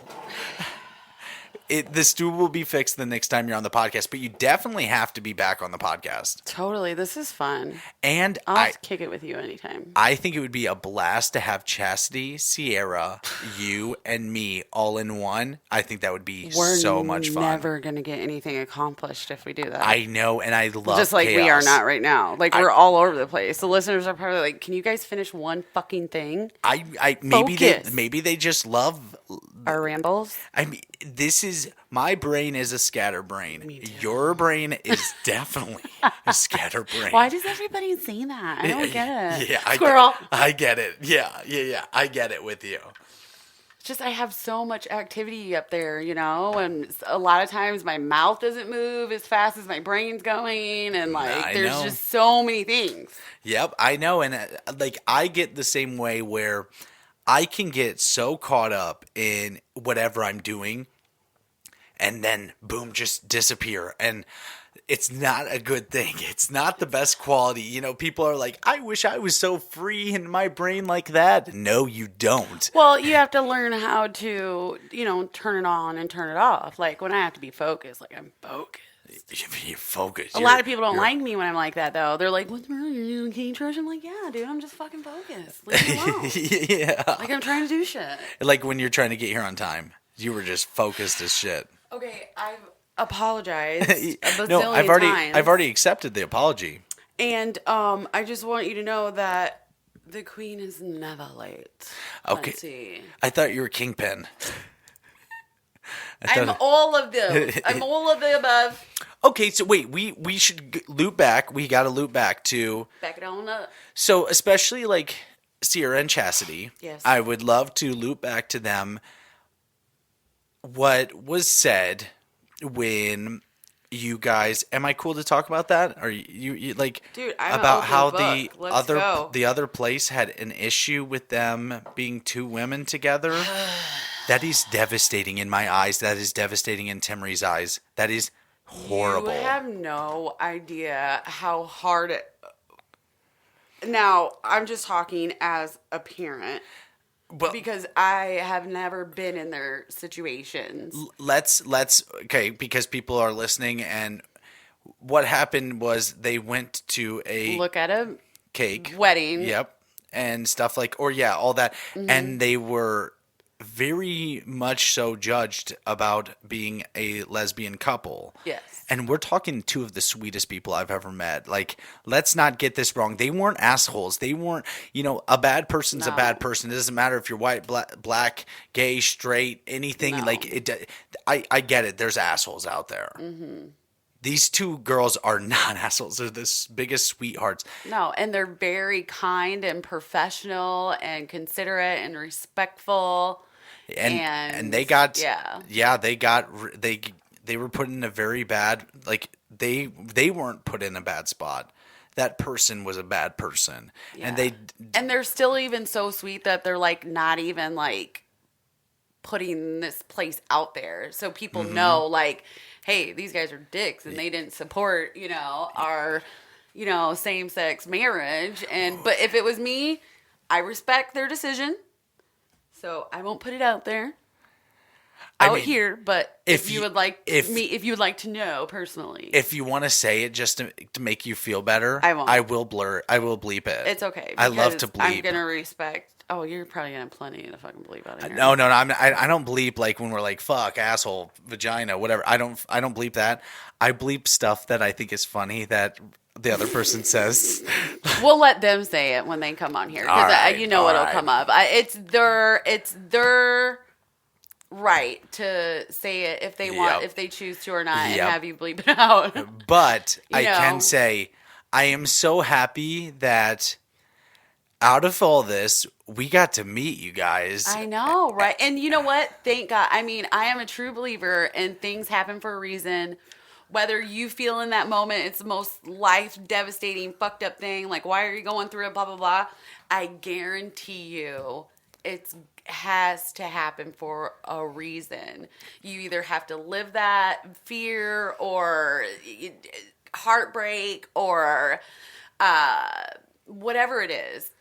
The stew will be fixed the next time you're on the podcast, but you definitely have to be back on the podcast. Totally. This is fun. And I'll kick it with you anytime. I think it would be a blast to have Chastity, Sierra, you, and me all in one. I think that would be so much fun. We're never going to get anything accomplished if we do that. I know, and I love just like chaos. we are not right now. Like, we're all over the place. The listeners are probably like, can you guys finish one fucking thing? Maybe they just love our rambles. I mean, my brain is a scatterbrain. Your brain is definitely a scatterbrain. Why does everybody say that? I don't get it. Yeah, Squirrel. I get it. Yeah. I get it with you. Just I have so much activity up there, and a lot of times my mouth doesn't move as fast as my brain's going, and there's just so many things. Yep, I know, and I get the same way where I can get so caught up in whatever I'm doing, and then boom, just disappear, and it's not a good thing. It's not the best quality. People are like, I wish I was so free in my brain like that. No, you don't. Well, you have to learn how to, turn it on and turn it off. Like when I have to be focused, I'm focused. You're focused. A lot of people don't like me when I'm like that, though. They're like, what's wrong? Can you trust? I'm like, yeah, dude, I'm just fucking focused. Leave me alone. Yeah. Like I'm trying to do shit. Like when you're trying to get here on time. You were just focused as shit. Okay, I've apologized a bazillion No, I've times. already accepted the apology. And I just want you to know that the queen is never late. Okay. Let's see. I thought you were Kingpin. I'm all of them. I'm all of the above. Okay, so wait, we should loop back. We got to loop back to... Back it on up. So especially like Sierra and Chastity. Yes. I would love to loop back to them. What was said when you guys... Am I cool to talk about that? Are you like... Dude, I'm about an how open book. the other place had an issue with them being two women together? That is devastating in my eyes. That is devastating in Timmery's eyes. That is horrible. You have no idea how hard it... Now, I'm just talking as a parent. But because I have never been in their situations. Let's okay, because people are listening, and what happened was they went to a look at a cake wedding. Yep. And stuff all that. Mm-hmm. And they were very much so judged about being a lesbian couple. Yes. And we're talking two of the sweetest people I've ever met. Like, let's not get this wrong. They weren't assholes. They weren't, a bad person's a bad person. It doesn't matter if you're white, black, gay, straight, anything. No. I get it. There's assholes out there. Mm-hmm. These two girls are not assholes. They're the biggest sweethearts. No, and they're very kind and professional and considerate and respectful. And they got they were put in a very bad, they weren't put in a bad spot. That person was a bad person. Yeah. And they're still even so sweet that they're not even putting this place out there so people mm-hmm. know hey, these guys are dicks and they didn't support, our, same-sex marriage. But if it was me, I respect their decision. So I won't put it out there. Here, but if you would like to know personally. If you want to say it just to make you feel better, I won't. I will bleep it. It's okay. I love to bleep. I'm going to respect. Oh, you're probably going to have plenty to fucking bleep out of here. No. I don't bleep when we're fuck, asshole, vagina, whatever. I don't bleep that. I bleep stuff that I think is funny that the other person says. We'll let them say it when they come on here because what'll come up. It's their right to say it if they want, if they choose to or not, and have you bleep it out. But I can say I am so happy that out of all this, we got to meet you guys. I know, right? And you know what? Thank God. I mean, I am a true believer in things happen for a reason. Whether you feel in that moment it's the most life-devastating, fucked up thing, why are you going through it, blah, blah, blah. I guarantee you it has to happen for a reason. You either have to live that fear or heartbreak or whatever it is.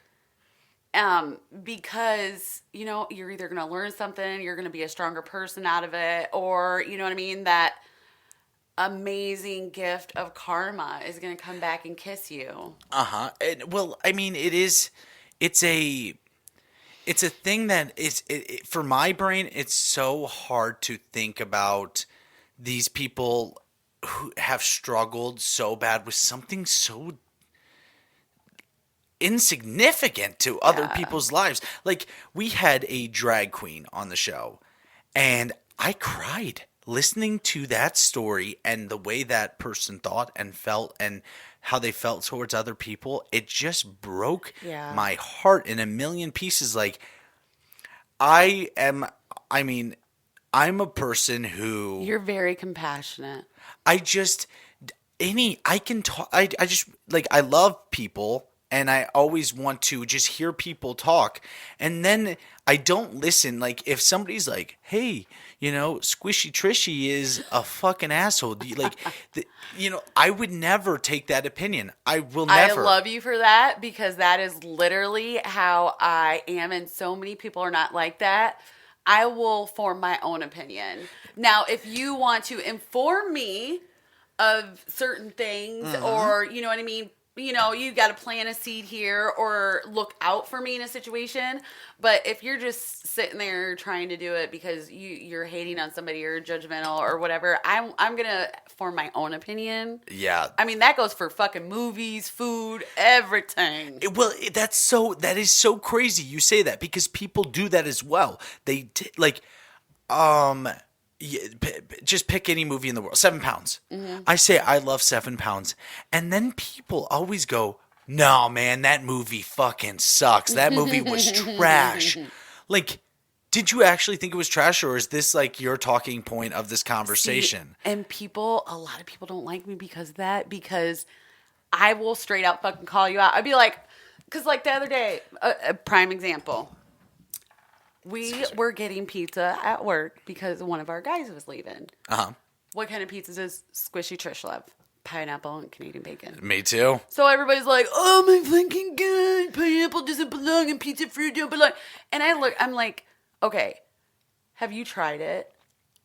Because, you're either going to learn something, you're going to be a stronger person out of it, or, you know what I mean? That amazing gift of karma is going to come back and kiss you. Uh-huh. Well, I mean, it's a thing that for my brain, it's so hard to think about these people who have struggled so bad with something so insignificant to other people's lives. Like, we had a drag queen on the show, and I cried listening to that story and the way that person thought and felt and how they felt towards other people. It just broke my heart in a million pieces. Like, I'm a person who... You're very compassionate. I can talk. I just, like, I love people, and I always want to just hear people talk. And then I don't listen. Like, if somebody's like, hey, Squishy Trishy is a fucking asshole. I would never take that opinion. I will never. I love you for that, because that is literally how I am. And so many people are not like that. I will form my own opinion. Now, if you want to inform me of certain things, or, you know what I mean? You got to plant a seed here or look out for me in a situation. But if you're just sitting there trying to do it because you're hating on somebody or judgmental or whatever, I'm going to form my own opinion. Yeah. I mean, that goes for fucking movies, food, everything. That is so crazy you say that, because people do that as well. They just pick any movie in the world. 7 Pounds. Mm-hmm. I say I love 7 Pounds, and then people always go, "No, man, that movie fucking sucks. That movie was trash." Like, did you actually think it was trash, or is this like your talking point of this conversation? See, and a lot of people don't like me because of that, because I will straight out fucking call you out. I'd be like, because like the other day, a prime example. We were getting pizza at work because one of our guys was leaving. Uh-huh. What kind of pizzas does Squishy Trish love? Pineapple and Canadian bacon. Me too. So everybody's like, oh my fucking God, pineapple doesn't belong and pizza fruit don't belong. And I'm like, okay, have you tried it?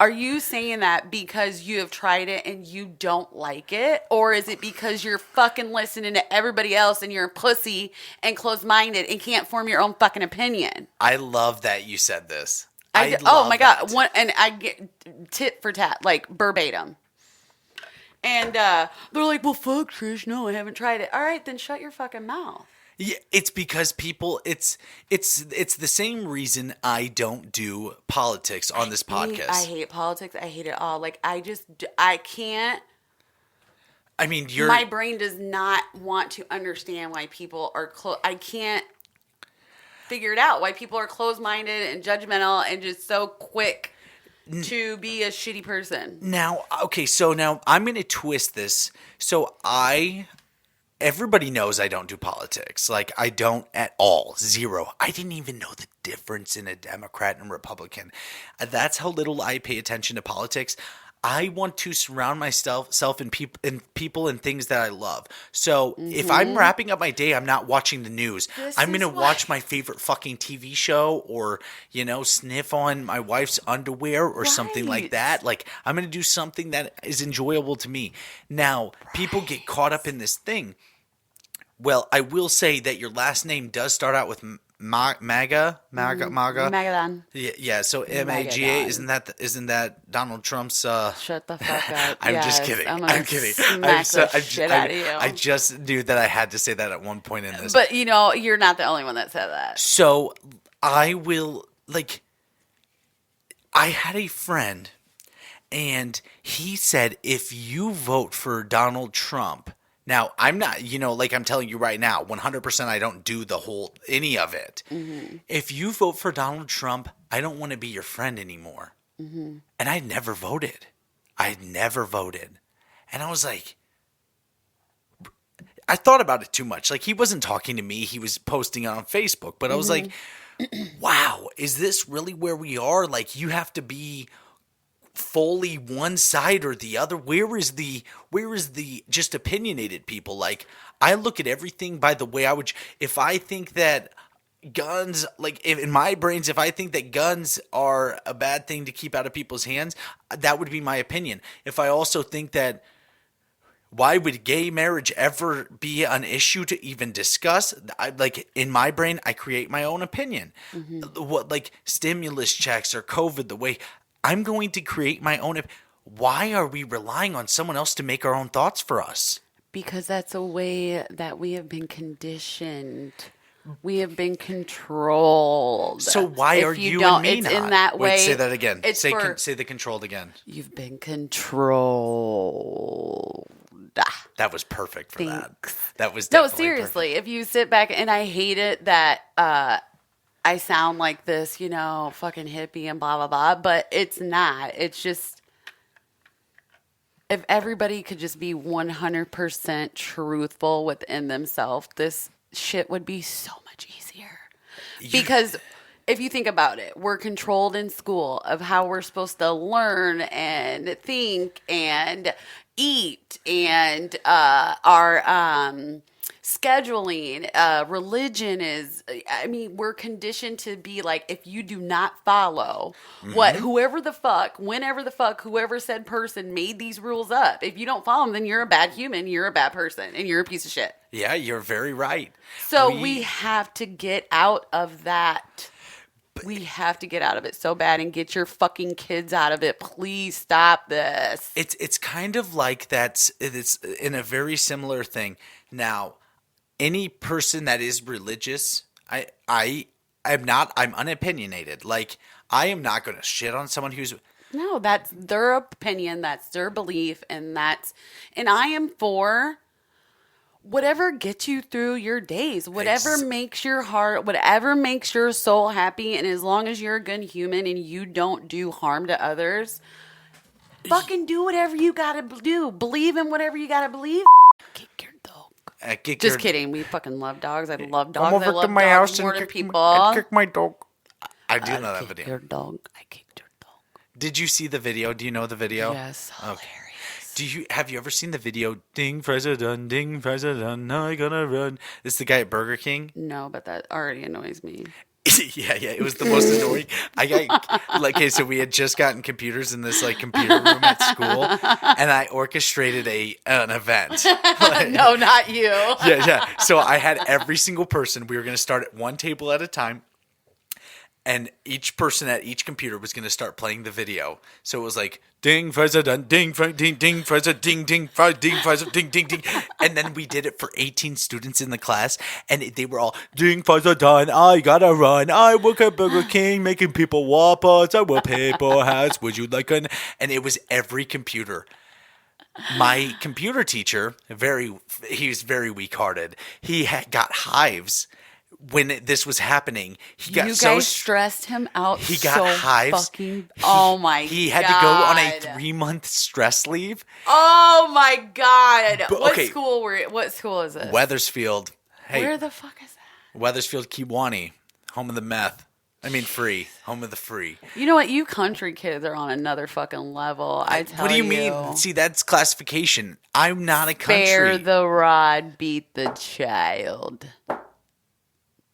Are you saying that because you have tried it and you don't like it? Or is it because you're fucking listening to everybody else and you're a pussy and closed-minded and can't form your own fucking opinion? I love that you said this. Oh my God. And I get tit for tat, like verbatim. And they're like, well, fuck, Trish, no, I haven't tried it. All right, then shut your fucking mouth. Yeah, it's because people. It's the same reason I don't do politics on this podcast. I hate politics. I hate it all. Like, I can't. I mean, my brain does not want to understand why people are I can't figure it out. Why people are closed-minded and judgmental and just so quick to be a shitty person. Now, okay, so now I'm going to twist this. So everybody knows I don't do politics. Like, I don't at all. Zero. I didn't even know the difference in a Democrat and Republican. That's how little I pay attention to politics. I want to surround myself in people and things that I love. So if I'm wrapping up my day, I'm not watching the news. I'm going to watch my favorite fucking TV show, or, sniff on my wife's underwear or something like that. Like, I'm going to do something that is enjoyable to me. Now, people get caught up in this thing. Well, I will say that your last name does start out with Magadan. Yeah. So MAGA, isn't that Donald Trump's? Shut the fuck up. I'm just kidding. I'm kidding. I just knew that I had to say that at one point in this. But you're not the only one that said that. So I had a friend, and he said, if you vote for Donald Trump. Now, I'm not, like I'm telling you right now, 100% I don't do any of it. Mm-hmm. If you vote for Donald Trump, I don't want to be your friend anymore. Mm-hmm. And I never voted. And I was like, I thought about it too much. Like, he wasn't talking to me. He was posting it on Facebook. But I was like, wow, is this really where we are? Like, you have to be fully one side or the other. Where is the just opinionated people? Like, I look at everything by the way I would, if I think that guns, like in my brains, if I think that guns are a bad thing to keep out of people's hands, that would be my opinion. If I also think that, why would gay marriage ever be an issue to even discuss? Like in my brain, I create my own opinion. What, like stimulus checks or COVID, the way I'm going to create my own. Why are we relying on someone else to make our own thoughts for us? Because that's a way that we have been conditioned. We have been controlled. So why are you don't, and me it's not? in that way. Wait, say that again. Say the controlled again. You've been controlled. That was perfect for Thanks. that. That was No, definitely seriously. perfect. If you sit back, and I hate it that I sound like this, fucking hippie and blah, blah, blah, but it's not. It's just, if everybody could just be 100% truthful within themselves, this shit would be so much easier. Because if you think about it, we're controlled in school of how we're supposed to learn and think and eat, and our scheduling, religion is, we're conditioned to be like, if you do not follow whoever the fuck, whenever the fuck, whoever said person made these rules up, if you don't follow them, then you're a bad human, you're a bad person, and you're a piece of shit. Yeah, you're very right. So we have to get out of that. We have to get out of it so bad, and get your fucking kids out of it. Please stop this. It's kind of like it's in a very similar thing. Now, any person that is religious, I'm unopinionated. Like, I am not going to shit on someone who's... No, that's their opinion, that's their belief, and I am for whatever gets you through your days, whatever makes your heart, whatever makes your soul happy, and as long as you're a good human and you don't do harm to others, fucking do whatever you gotta do. Believe in whatever you gotta believe. Kick your dog. Just kidding. We fucking love dogs. I love dogs. Come over I love to my dogs house more and than kick people. kick my dog. I do know that video. Your dog. I kicked your dog. Did you see the video? Do you know the video? Yes. Hilarious. Have you ever seen the video? Ding, president, I gonna run. This is the guy at Burger King. No, but that already annoys me. yeah, it was the most annoying. So we had just gotten computers in this computer room at school, and I orchestrated an event. No, not you. Yeah. So I had every single person. We were going to start at one table at a time. And each person at each computer was going to start playing the video. So it was like, ding, president, ding, ding, ding, president, ding, ding, ding, president, ding, ding, ding. And then we did it for 18 students in the class. And they were all, ding, president, I gotta run. I work at Burger King making people whoppers. I wear paper hats. Would you like an... And it was every computer. My computer teacher, he was very weak-hearted. He got hives. When this was happening, you guys stressed him out. He got hives. Oh my god! He had to go on a 3-month stress leave. Oh my god! What school is it? Weathersfield. Hey, where the fuck is that? Weathersfield, Kiwani, home of the meth. Free. Home of the free. You know what? You country kids are on another fucking level. I tell you. What do you mean? See, that's classification. I'm not a country. Spare the rod, beat the child.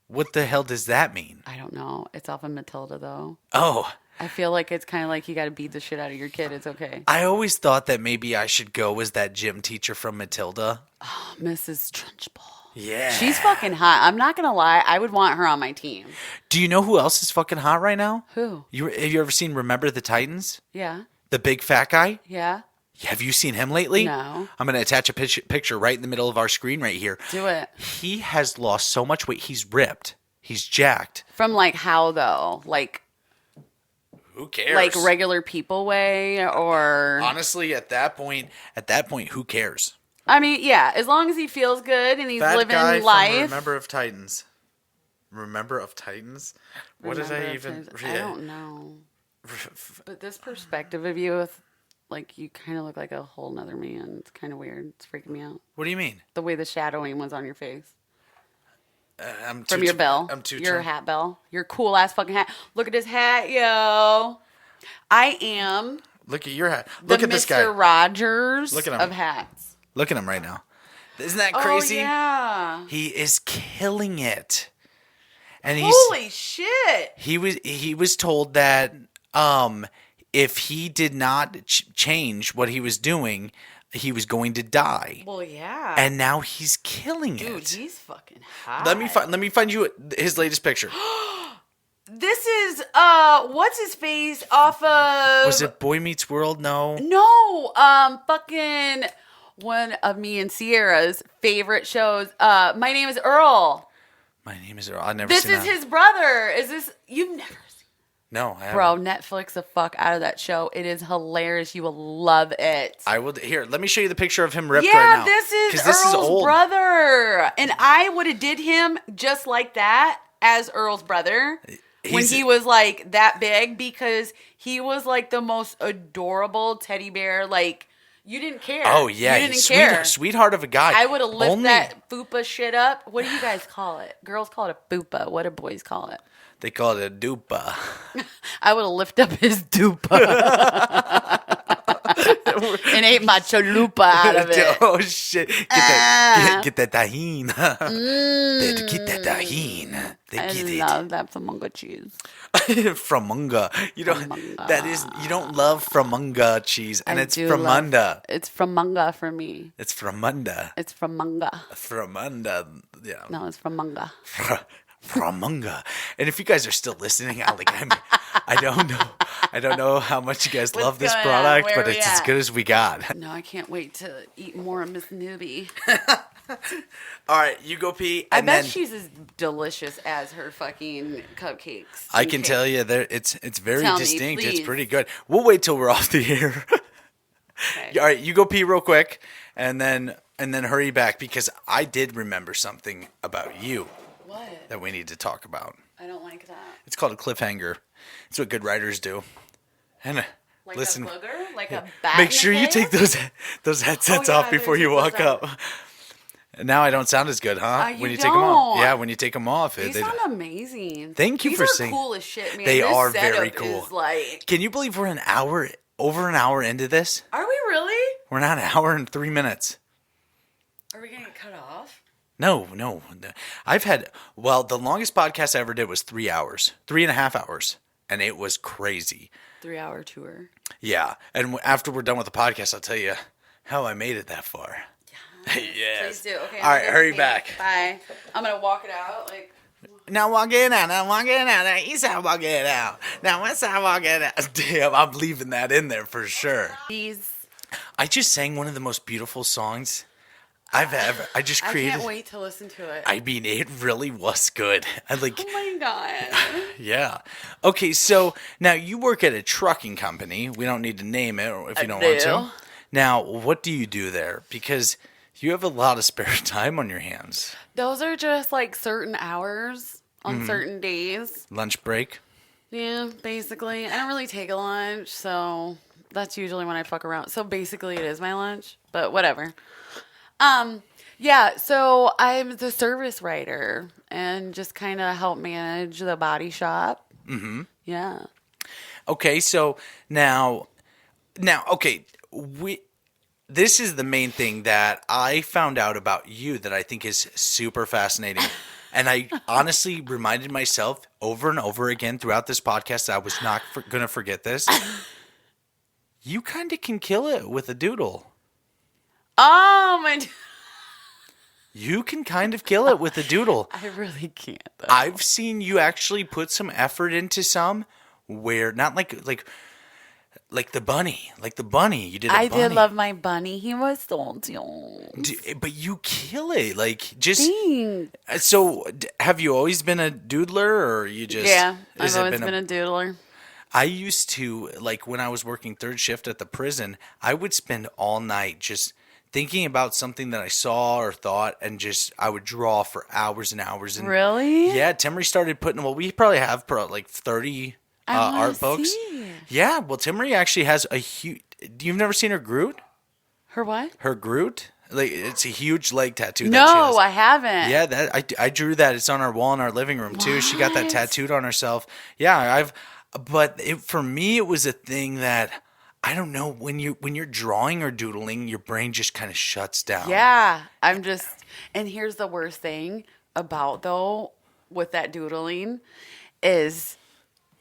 What the hell does that mean? I don't know. It's off of Matilda, though. Oh. I feel like it's kind of like you got to beat the shit out of your kid. It's okay. I always thought that maybe I should go as that gym teacher from Matilda. Oh, Mrs. Trunchbull. Yeah. She's fucking hot. I'm not going to lie. I would want her on my team. Do you know who else is fucking hot right now? Who? Have you ever seen Remember the Titans? Yeah. The big fat guy? Yeah. Have you seen him lately? No. I'm going to attach a picture right in the middle of our screen right here. Do it. He has lost so much weight. He's ripped. He's jacked. From how though? Who cares? Like regular people way, or honestly, at that point, who cares? Yeah, as long as he feels good and he's Fat living guy life. From Remember of Titans. Remember of Titans? What did I even? I don't know. But this perspective of you, you kind of look like a whole nother man. It's kind of weird. It's freaking me out. What do you mean? The way the shadowing was on your face. From your bell. Your hat bell. Your cool ass fucking hat. Look at his hat, yo. I am. Look at your hat. Look at this guy. Mr. Rogers Look at him. of hats. Look at him right now. Isn't that crazy? Oh, yeah. He is killing it. and holy shit! He was told that if he did not change what he was doing, he was going to die. Well, yeah. And now he's killing it. Dude, he's fucking hot. Let me find you his latest picture. This is what's his face off of? Was it Boy Meets World? No. No, fucking one of me and Sierra's favorite shows. My Name is Earl. My Name is Earl. I've never This seen is that. his brother. Is this you've never seen? No, I haven't. Bro, Netflix the fuck out of that show. It is hilarious. You will love it. I will. Here, let me show you the picture of him ripped Yeah, right now. this is 'Cause this is Earl's old. brother. And I would have did him just like that as Earl's brother. When he was like that big, because he was like the most adorable teddy bear. Like, you didn't care. Oh yeah, you didn't he's care. sweetheart of a guy. I would have lifted that fupa shit up. What do you guys call it? Girls call it a fupa. What do boys call it? They call it a dupa. I would have lifted up his dupa and ate my chalupa out of it. Oh shit! Get that tahine. Get that tahine. I love that Flamingo cheese. Framunga. You don't. That is. You don't love Framunga cheese, and it's Framunda. It's Framunda for me. It's Framunda. It's Framunda. Framunda. Yeah. No, it's Framunda. Framunga. And if you guys are still listening, I don't know how much you guys love this product, but it's as good as we got. No, I can't wait to eat more of Miss Newbie. All right, you go pee. I bet she's as delicious as her fucking cupcakes. I can tell you that it's very distinct. It's please. pretty good. We'll wait till we're off the air. Okay. All right, you go pee real quick, and then hurry back, because I did remember something about you. What? That we need to talk about. I don't like that. It's called a cliffhanger. It's what good writers do. And Like listen, a booger? Like a bat? make sure you take those headsets off before you walk up. Now I don't sound as good, huh? You when you take them off. don't. Yeah, when you take them off. They sound amazing. Thank you These for are saying. cool as shit, man. They This are setup very cool. is like... Can you believe we're over an hour into this? Are we really? We're not an hour and 3 minutes. Are we going to cut off? No. The longest podcast I ever did was 3 hours, 3.5 hours. And it was crazy. 3-hour tour. Yeah. And after we're done with the podcast, I'll tell you how I made it that far. Please Yes. do. Okay. All right, hurry back. Bye. I'm going to walk it out. Like... Now walk it out. Now east side walk it out. Now west side walk it out. Damn, I'm leaving that in there for sure. I just sang one of the most beautiful songs I've ever. I can't wait to listen to it. I mean, it really was good. Oh my God. Yeah. Okay, so now you work at a trucking company. We don't need to name it if you don't want to. Now, what do you do there? Because you have a lot of spare time on your hands. Those are just like certain hours on certain days. Lunch break? Yeah, basically. I don't really take a lunch, so that's usually when I fuck around. So basically it is my lunch, but whatever. Yeah, so I'm the service writer and just kind of help manage the body shop. Mm-hmm. Yeah. Okay, so now, okay, this is the main thing that I found out about you that I think is super fascinating. And I honestly reminded myself over and over again throughout this podcast that I was not going to forget this. You kind of can kill it with a doodle. Oh, my... You can kind of kill it with a doodle. I really can't, though. I've seen you actually put some effort into some where, not like the bunny. Like the bunny. You did a bunny. I did love my bunny. He was so cute. But you kill it. Like, just... Thanks. So, have you always been a doodler, or you just... Yeah, I've always been a doodler. I used to, like, when I was working third shift at the prison, I would spend all night just thinking about something that I saw or thought, and just, I would draw for hours and hours. And really? Yeah, Timmery started putting... Well, we probably have like 30... art books. See. Yeah, well, Timmery actually has a huge... You've never seen her Groot? Her what? Her Groot? Like, it's a huge leg tattoo. No, that she has. I haven't. Yeah, that I drew that. It's on our wall in our living room too. She got that tattooed on herself. Yeah, but for me, it was a thing that I don't know, when you're drawing or doodling, your brain just kind of shuts down. Yeah, and here's the worst thing about though. with that doodling is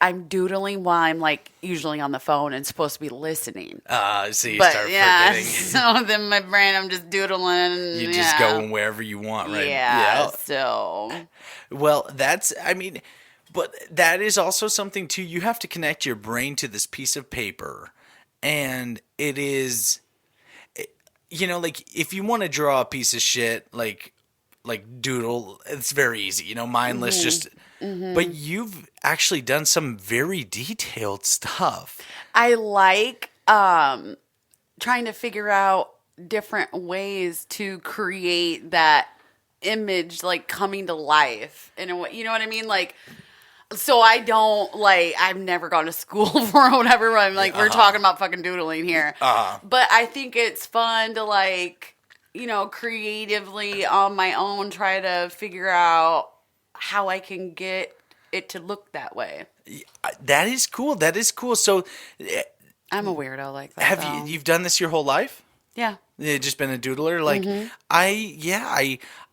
I'm doodling while I'm like usually on the phone and supposed to be listening. So you start forgetting. So then my brain, I'm just doodling. You just going wherever you want, right? Yeah. So. Well, but that is also something too. You have to connect your brain to this piece of paper, and it is, like if you want to draw a piece of shit, like doodle, it's very easy, mindless, just. But you've actually done some very detailed stuff. I like trying to figure out different ways to create that image, like coming to life in a way. You know what I mean? Like, so I don't I've never gone to school for whatever. I'm like, we're talking about fucking doodling here. But I think it's fun to creatively on my own try to figure out how I can get it to look that way. That is cool. So I'm a weirdo like that. You've done this your whole life? Yeah. You've just been a doodler?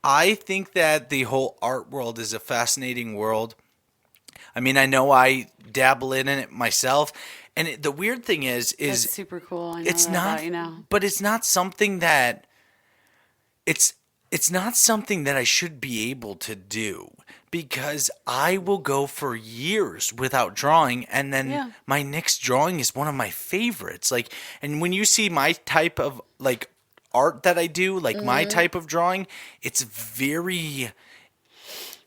I think that the whole art world is a fascinating world. I mean, I know I dabble in it myself. And the weird thing is that's super cool. I know it's that not, about you. But it's not something that it's not something that I should be able to do, because I will go for years without drawing, and then my next drawing is one of my favorites. And when you see my type of art that I do, my type of drawing, it's very.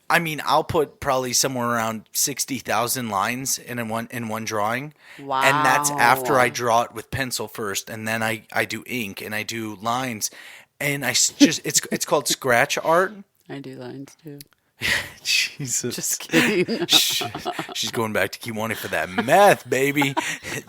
I mean, I'll put probably somewhere around 60,000 lines in one drawing. Wow. And that's after I draw it with pencil first, and then I do ink and I do lines. And it's called scratch art. I do lines too. Jesus. Just kidding. She's going back to Kiwani for that meth, baby.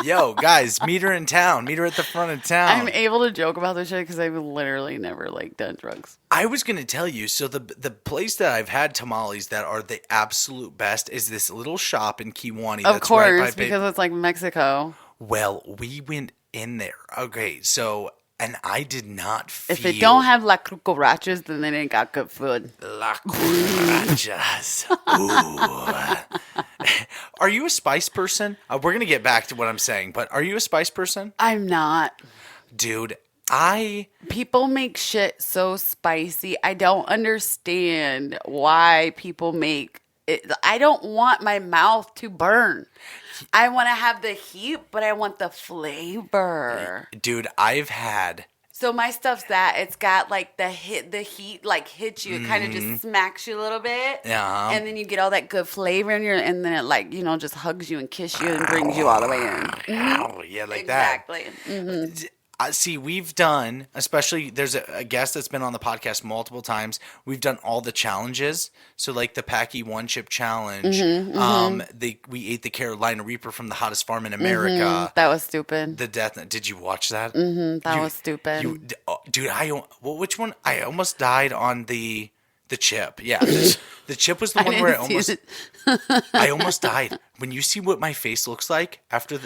Yo, guys, meet her in town. Meet her at the front of town. I'm able to joke about this shit because I've literally never done drugs. I was going to tell you, so the place that I've had tamales that are the absolute best is this little shop in Kiwani. Of course, because it's like Mexico. Well, we went in there. Okay, so... And I did not feel... If it don't have la cucarachas, then it ain't got good food. La cucarachas. Ooh. Are you a spice person? We're going to get back to what I'm saying, but are you a spice person? I'm not. Dude, People make shit so spicy. I don't understand why people make it. I don't want my mouth to burn. I want to have the heat, but I want the flavor. Dude, I've had... So my stuff's that it's got the heat hits you. It kind of just smacks you a little bit. Yeah. And then you get all that good flavor in and then it just hugs you and kisses you and brings you all the way in. Mm-hmm. Yeah, like exactly. that. Exactly. Mm-hmm. See, we've done, especially there's a guest that's been on the podcast multiple times. We've done all the challenges. So the Packy One Chip Challenge. We ate the Carolina Reaper from the hottest farm in America. That was stupid. The death. Did you watch that? That was stupid. Dude, which one? I almost died on the chip. Yeah, the chip was the one where I almost died. When you see what my face looks like after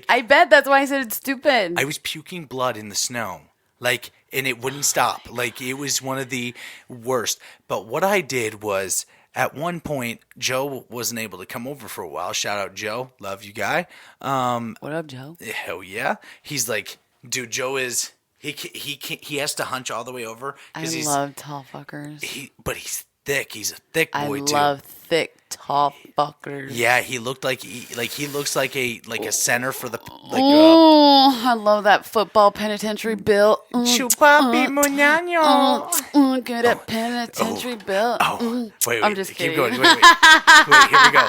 I bet that's why I said it's stupid. I was puking blood in the snow, and it wouldn't stop. It was one of the worst. But what I did was, at one point, Joe wasn't able to come over for a while. Shout out Joe, love you, guy. What up, Joe? Hell yeah. He's dude, Joe is. He has to hunch all the way over. I love tall fuckers. But he's thick. He's a thick boy too. I love thick, tall fuckers. Yeah, he looked he looks like a center for the I love that football penitentiary belt. Chupapi muñaño. Good at penitentiary belt. Wait, I'm just kidding. Keep going. Wait, here we go.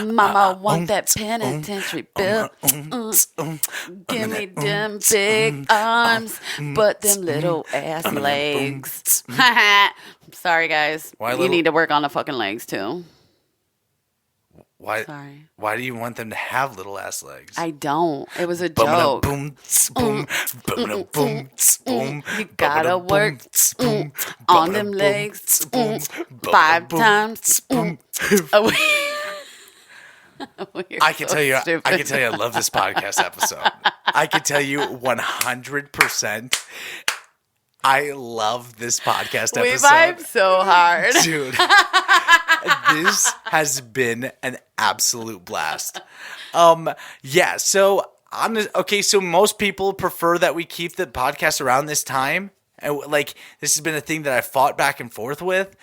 Mama want that penitentiary belt. Give me them big arms, but them little ass legs. Sorry, guys. You need to work on the fucking legs too. Why? Sorry. Why do you want them to have little ass legs? I don't. It was a joke. Boom, boom, boom, boom, boom. You gotta work on them legs 5 times a week. I can tell you, I love this podcast episode. I can tell you 100%. I love this podcast We episode. vibe so hard. Dude, this has been an absolute blast. Yeah, so so most people prefer that we keep the podcast around this time. And like, this has been a thing that I fought back and forth with.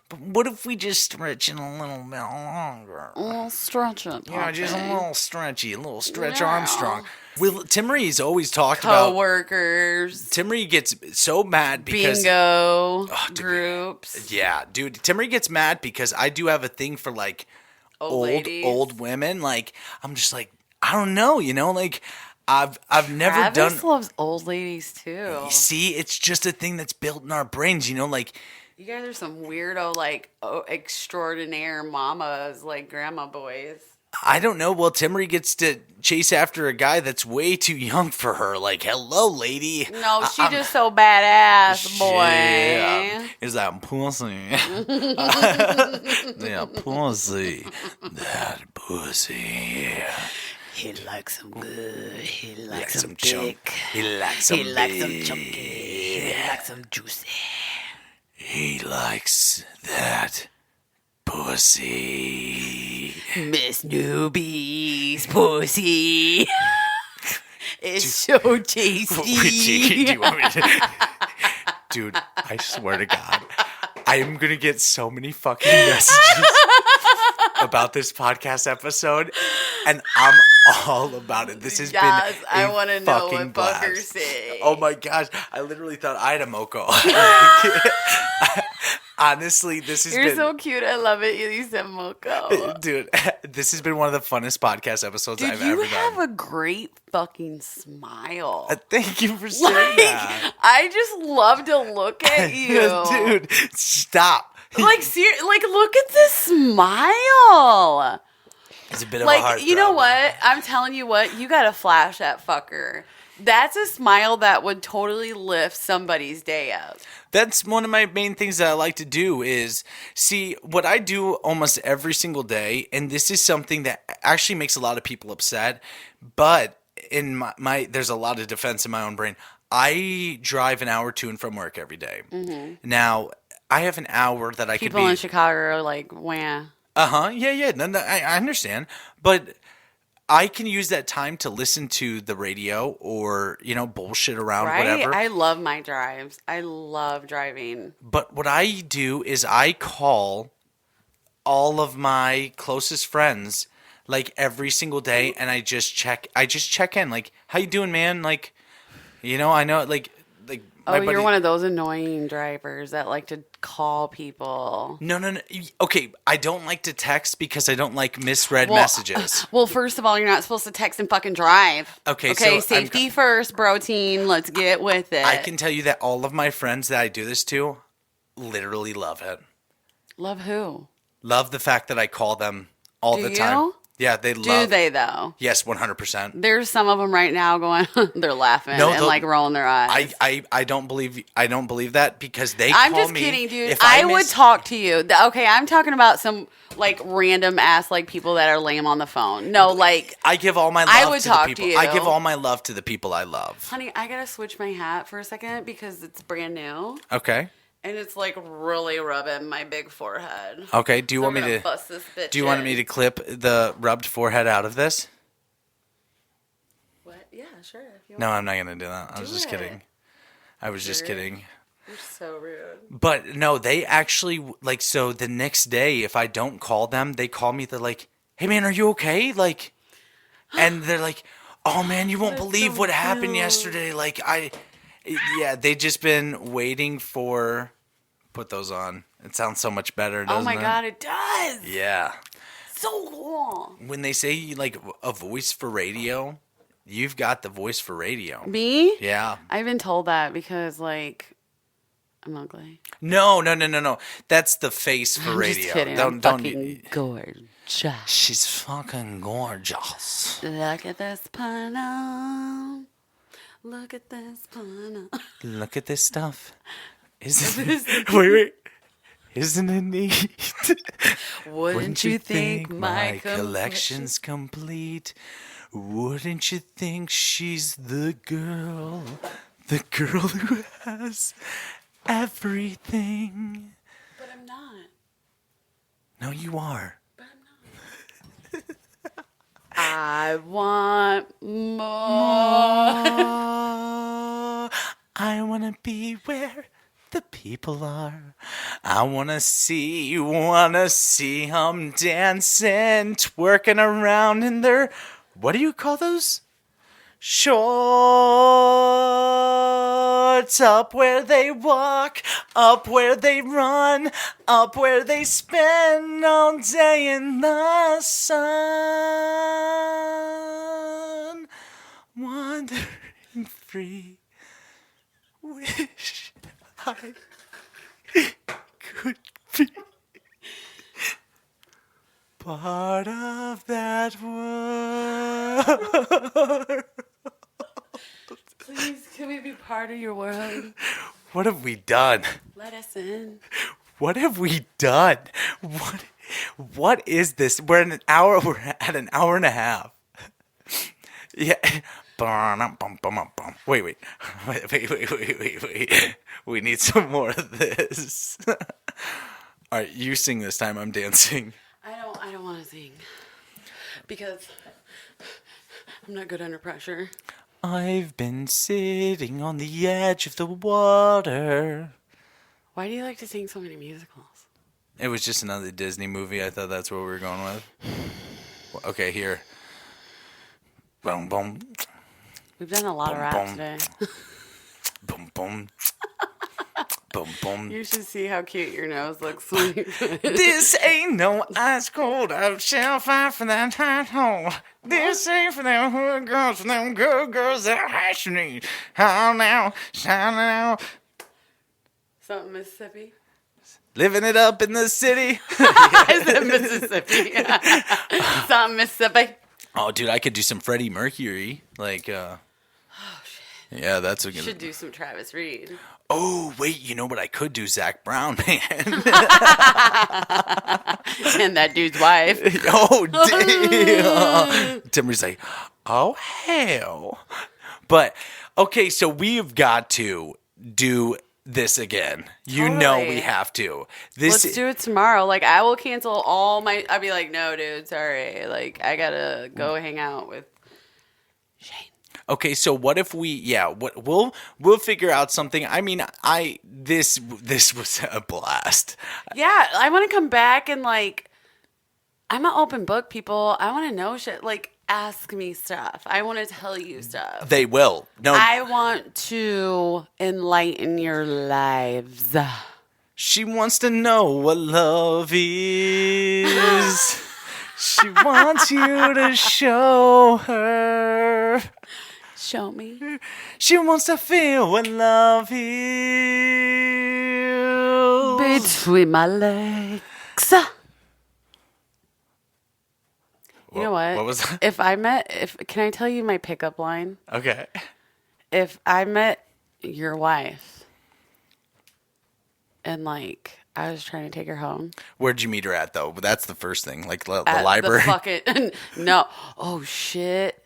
But what if we just stretch it a little bit longer? A little stretch it. Yeah, just a little stretchy, a little stretch Yeah. Armstrong. Tim Marie's always talked about. Co-workers. Tim Marie gets so mad because Bingo groups. Yeah, dude. Tim Marie gets mad because I do have a thing for like ladies. old women. Like, I'm just like, I don't know, like I've never Travis done. loves old ladies too. See, it's just a thing that's built in our brains, like. You guys are some weirdo, extraordinaire mamas, like grandma boys. I don't know. Well, Tim Marie gets to chase after a guy that's way too young for her. Like, hello, lady. No, she just so badass, boy. Yeah. Is that pussy? Yeah, pussy. That pussy. He likes them good. He likes Some them chunk. thick. He likes some He likes them big. chunky. He likes them juicy. He likes that pussy. Miss Newbie's pussy. It's so tasty. Do you want me to? Dude, I swear to God, I am going to get so many fucking messages about this podcast episode, and I'm all about it. This has Yes, been I want to know what fuckers say. Oh my gosh, I literally thought I had a moco. Honestly, this has You're been... so cute. I love it. You said moco. Dude, this has been one of the funnest podcast episodes Dude, I've you ever have done. a great fucking smile. Thank you for saying Like, that. I just love to look at you. Dude, stop. Like, look at this smile. It's a bit of a heart You know throb. what? I'm telling you what. You got to flash that fucker. That's a smile that would totally lift somebody's day up. That's one of my main things that I like to do is see what I do almost every single day. And this is something that actually makes a lot of people upset. But in my there's a lot of defense in my own brain. I drive an hour to and from work every day. Mm-hmm. Now, I have an hour that I could be... People in Chicago are like, wah. Uh-huh. Yeah. No, I understand. But I can use that time to listen to the radio or, bullshit around, Right? whatever. I love my drives. I love driving. But what I do is I call all of my closest friends like every single day, and I just check in. Like, how you doing, man? Like, I know like Oh, you're one of those annoying drivers that like to call people. No. Okay, I don't like to text because I don't like misread messages. Well, first of all, you're not supposed to text and fucking drive. Okay, Okay, so safety first, bro teen. Let's get with it. I can tell you that all of my friends that I do this to literally love it. Love who? Love the fact that I call them all the time. You? Yeah, they love. Do they though? Yes, 100%. There's some of them right now going. They're laughing No, and like rolling their eyes. I don't believe that because they I'm call just me. kidding, dude. If I would talk to you. Okay, I'm talking about some like random ass like people that are lame on the phone. No, like I give all my love I would to talk the to people. you. I give all my love to the people I love. honey, I gotta switch my hat for a second because it's brand new Okay. and it's like really rubbing my big forehead. Okay. Do you So want I'm me gonna to? bust this bitch Do you want in. me to clip the rubbed forehead out of this? What? Yeah, sure. If you No, want. I'm not gonna do that. I was just it. kidding. I was just Sure. kidding. You're so rude. But no, they actually like. So the next day, if I don't call them, they call me. They're like, "Hey, man, are you okay?" Like, and they're like, "Oh man, you won't That's believe so what happened cute. yesterday." Like, yeah, they just been waiting for. Put those on. It sounds so much better, doesn't it? Oh my god, it does. Yeah. So cool. When they say like a voice for radio, you've got the voice for radio. Me? Yeah. I've been told that because like I'm ugly. No. That's the face for I'm radio. just kidding. I'm fucking gorgeous. She's fucking gorgeous. Look at this punum. Look at this punum. Look at this stuff. Wait. Isn't it neat? Wouldn't you think my collection's complete? Wouldn't you think she's the girl The girl who has everything. But I'm not. No, you are. But I'm not. I want more. I want to be where the people are. I want to see them dancing, twerking around in their, what do you call those? Shorts. Up where they walk, up where they run, up where they spend all day in the sun. Wandering free. Wish I could be part of that world. Please, can we be part of your world? What have we done? Let us in. What have we done? What is this? We're at an hour and a half. Yeah. Wait. We need some more of this. All right, you sing this time. I'm dancing. I don't want to sing because I'm not good under pressure. I've been sitting on the edge of the water. Why do you like to sing so many musicals? It was just another Disney movie. I thought that's what we were going with. Okay, here. Boom, boom. We've done a lot of rap today. Boom, boom. Boom, boom. You should see how cute your nose looks. This ain't no ice cold. I shall fight for that hot hole. This ain't for them hood girls, for them good girls that hash me. How now, shine now. Something Mississippi? Living it up in the city. I said Mississippi. Something Mississippi. Oh, dude, I could do some Freddie Mercury. Like, Oh, shit. yeah, that's a You good. should do some Travis Reed. Oh, wait, you know what I could do? Zach Brown, man. And that dude's wife. Oh, damn. Timber's like, oh, hell. But, okay, so we've got to do this again. You know we have to. Let's do it tomorrow. Like, I will cancel all my... I'll be like, no, dude, sorry. Like, I gotta go hang out with Shane. Okay, so what if we, we'll figure out something. I mean, this was a blast. Yeah, I want to come back and, like, I'm an open book, people. I want to know shit. Like, ask me stuff. I want to tell you stuff. They will. No, I want to enlighten your lives. she wants to know what love is. She wants you to show her. Show me. She wants to feel what love is. Between my legs. You know what? What was that? Can I tell you my pickup line? Okay. If I met your wife and, like, I was trying to take her home. Where'd you meet her at, though? That's the first thing. Like, the At library? No. Oh, shit.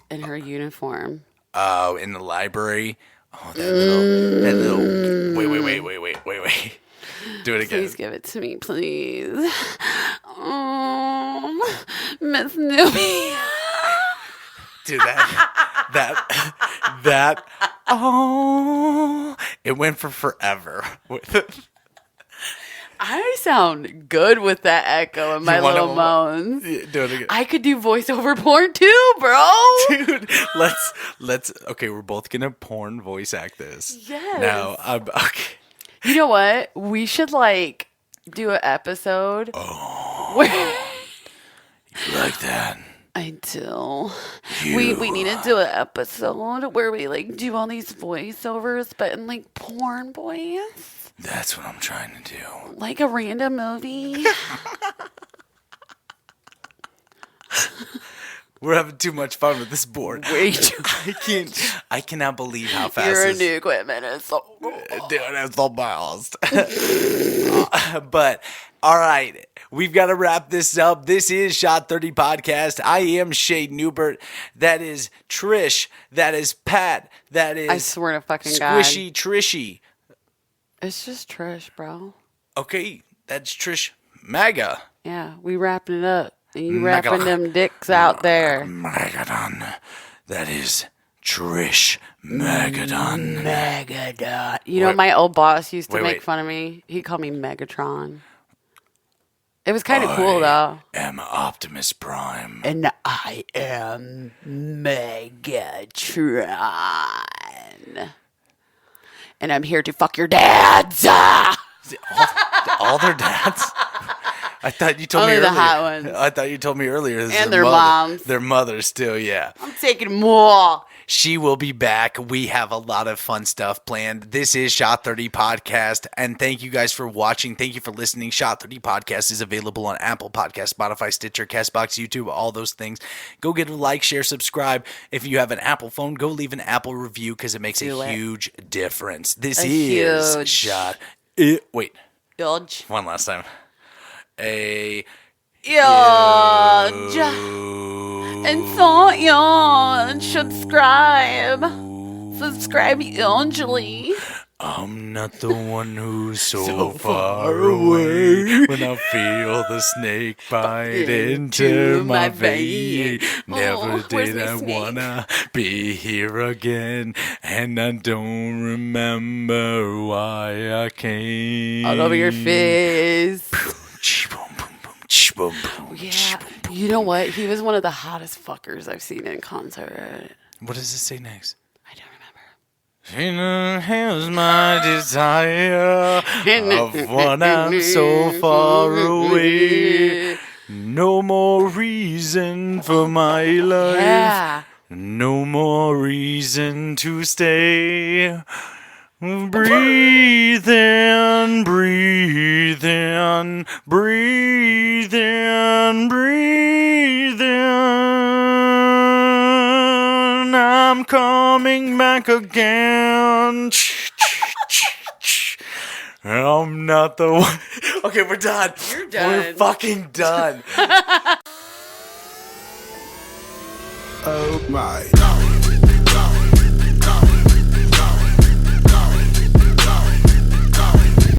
In her uniform. Oh, in the library? Oh, that little... Wait. Do it again. Please give it to me, please. Oh, Miss Newbie. Dude, that, oh, it went for forever. I sound good with that echo and my little moans. Do it again. I could do voiceover porn too, bro. Dude, let's, okay, we're both gonna porn voice act this. Yes. Now, okay. You know what? We should, like, do an episode. Oh. Where... You like that? I do. We need to do an episode where we, like, do all these voiceovers, but in, like, porn voice. That's what I'm trying to do. Like a random movie. We're having too much fun with this board. Way too. I cannot believe how fast Your this... new equipment is so... Dude, it's the best. But All right, we've got to wrap this up. This is Shot 30 Podcast. I am Shade Newbert. That is Trish. That is Pat. That is I swear to fucking God. Squishy Trishy. It's just Trish, bro. Okay, that's Trish Maga. Yeah, we wrapping it up. And you wrapping them dicks out there. Magadan. That is Trish Magadan. Magadan. You know, my old boss used to make wait. fun of me. He called me Megatron. It was kind of cool, though. I am Optimus Prime. And I am Megatron. And I'm here to fuck your dads. All their dads? I thought you told me Only earlier. the hot ones. I thought you told me earlier. And their moms. Their mothers still, yeah. I'm taking more. She will be back. We have a lot of fun stuff planned. This is Shot 30 Podcast, and thank you guys for watching. Thank you for listening. Shot 30 Podcast is available on Apple Podcasts, Spotify, Stitcher, CastBox, YouTube, all those things. Go get a like, share, subscribe. If you have an Apple phone, go leave an Apple review because it makes a huge difference. This is huge. Shot. Wait. Huge. One last time. Huge. And so huge. Subscribe. Subscribe hugely. I'm not the one who's so far away when I feel the snake bite into my vein. Never did I wanna be here again, and I don't remember why I came. All over your face. Yeah, you know what? He was one of the hottest fuckers I've seen in concert. What does it say next? I don't remember. Here's my desire of when I'm so far away. No more reason for my life. Yeah. No more reason to stay. Breathe in, breathe in, breathe in, breathe in. I'm coming back again. I'm not the one. Okay, we're done. You're done. We're fucking done. Oh my.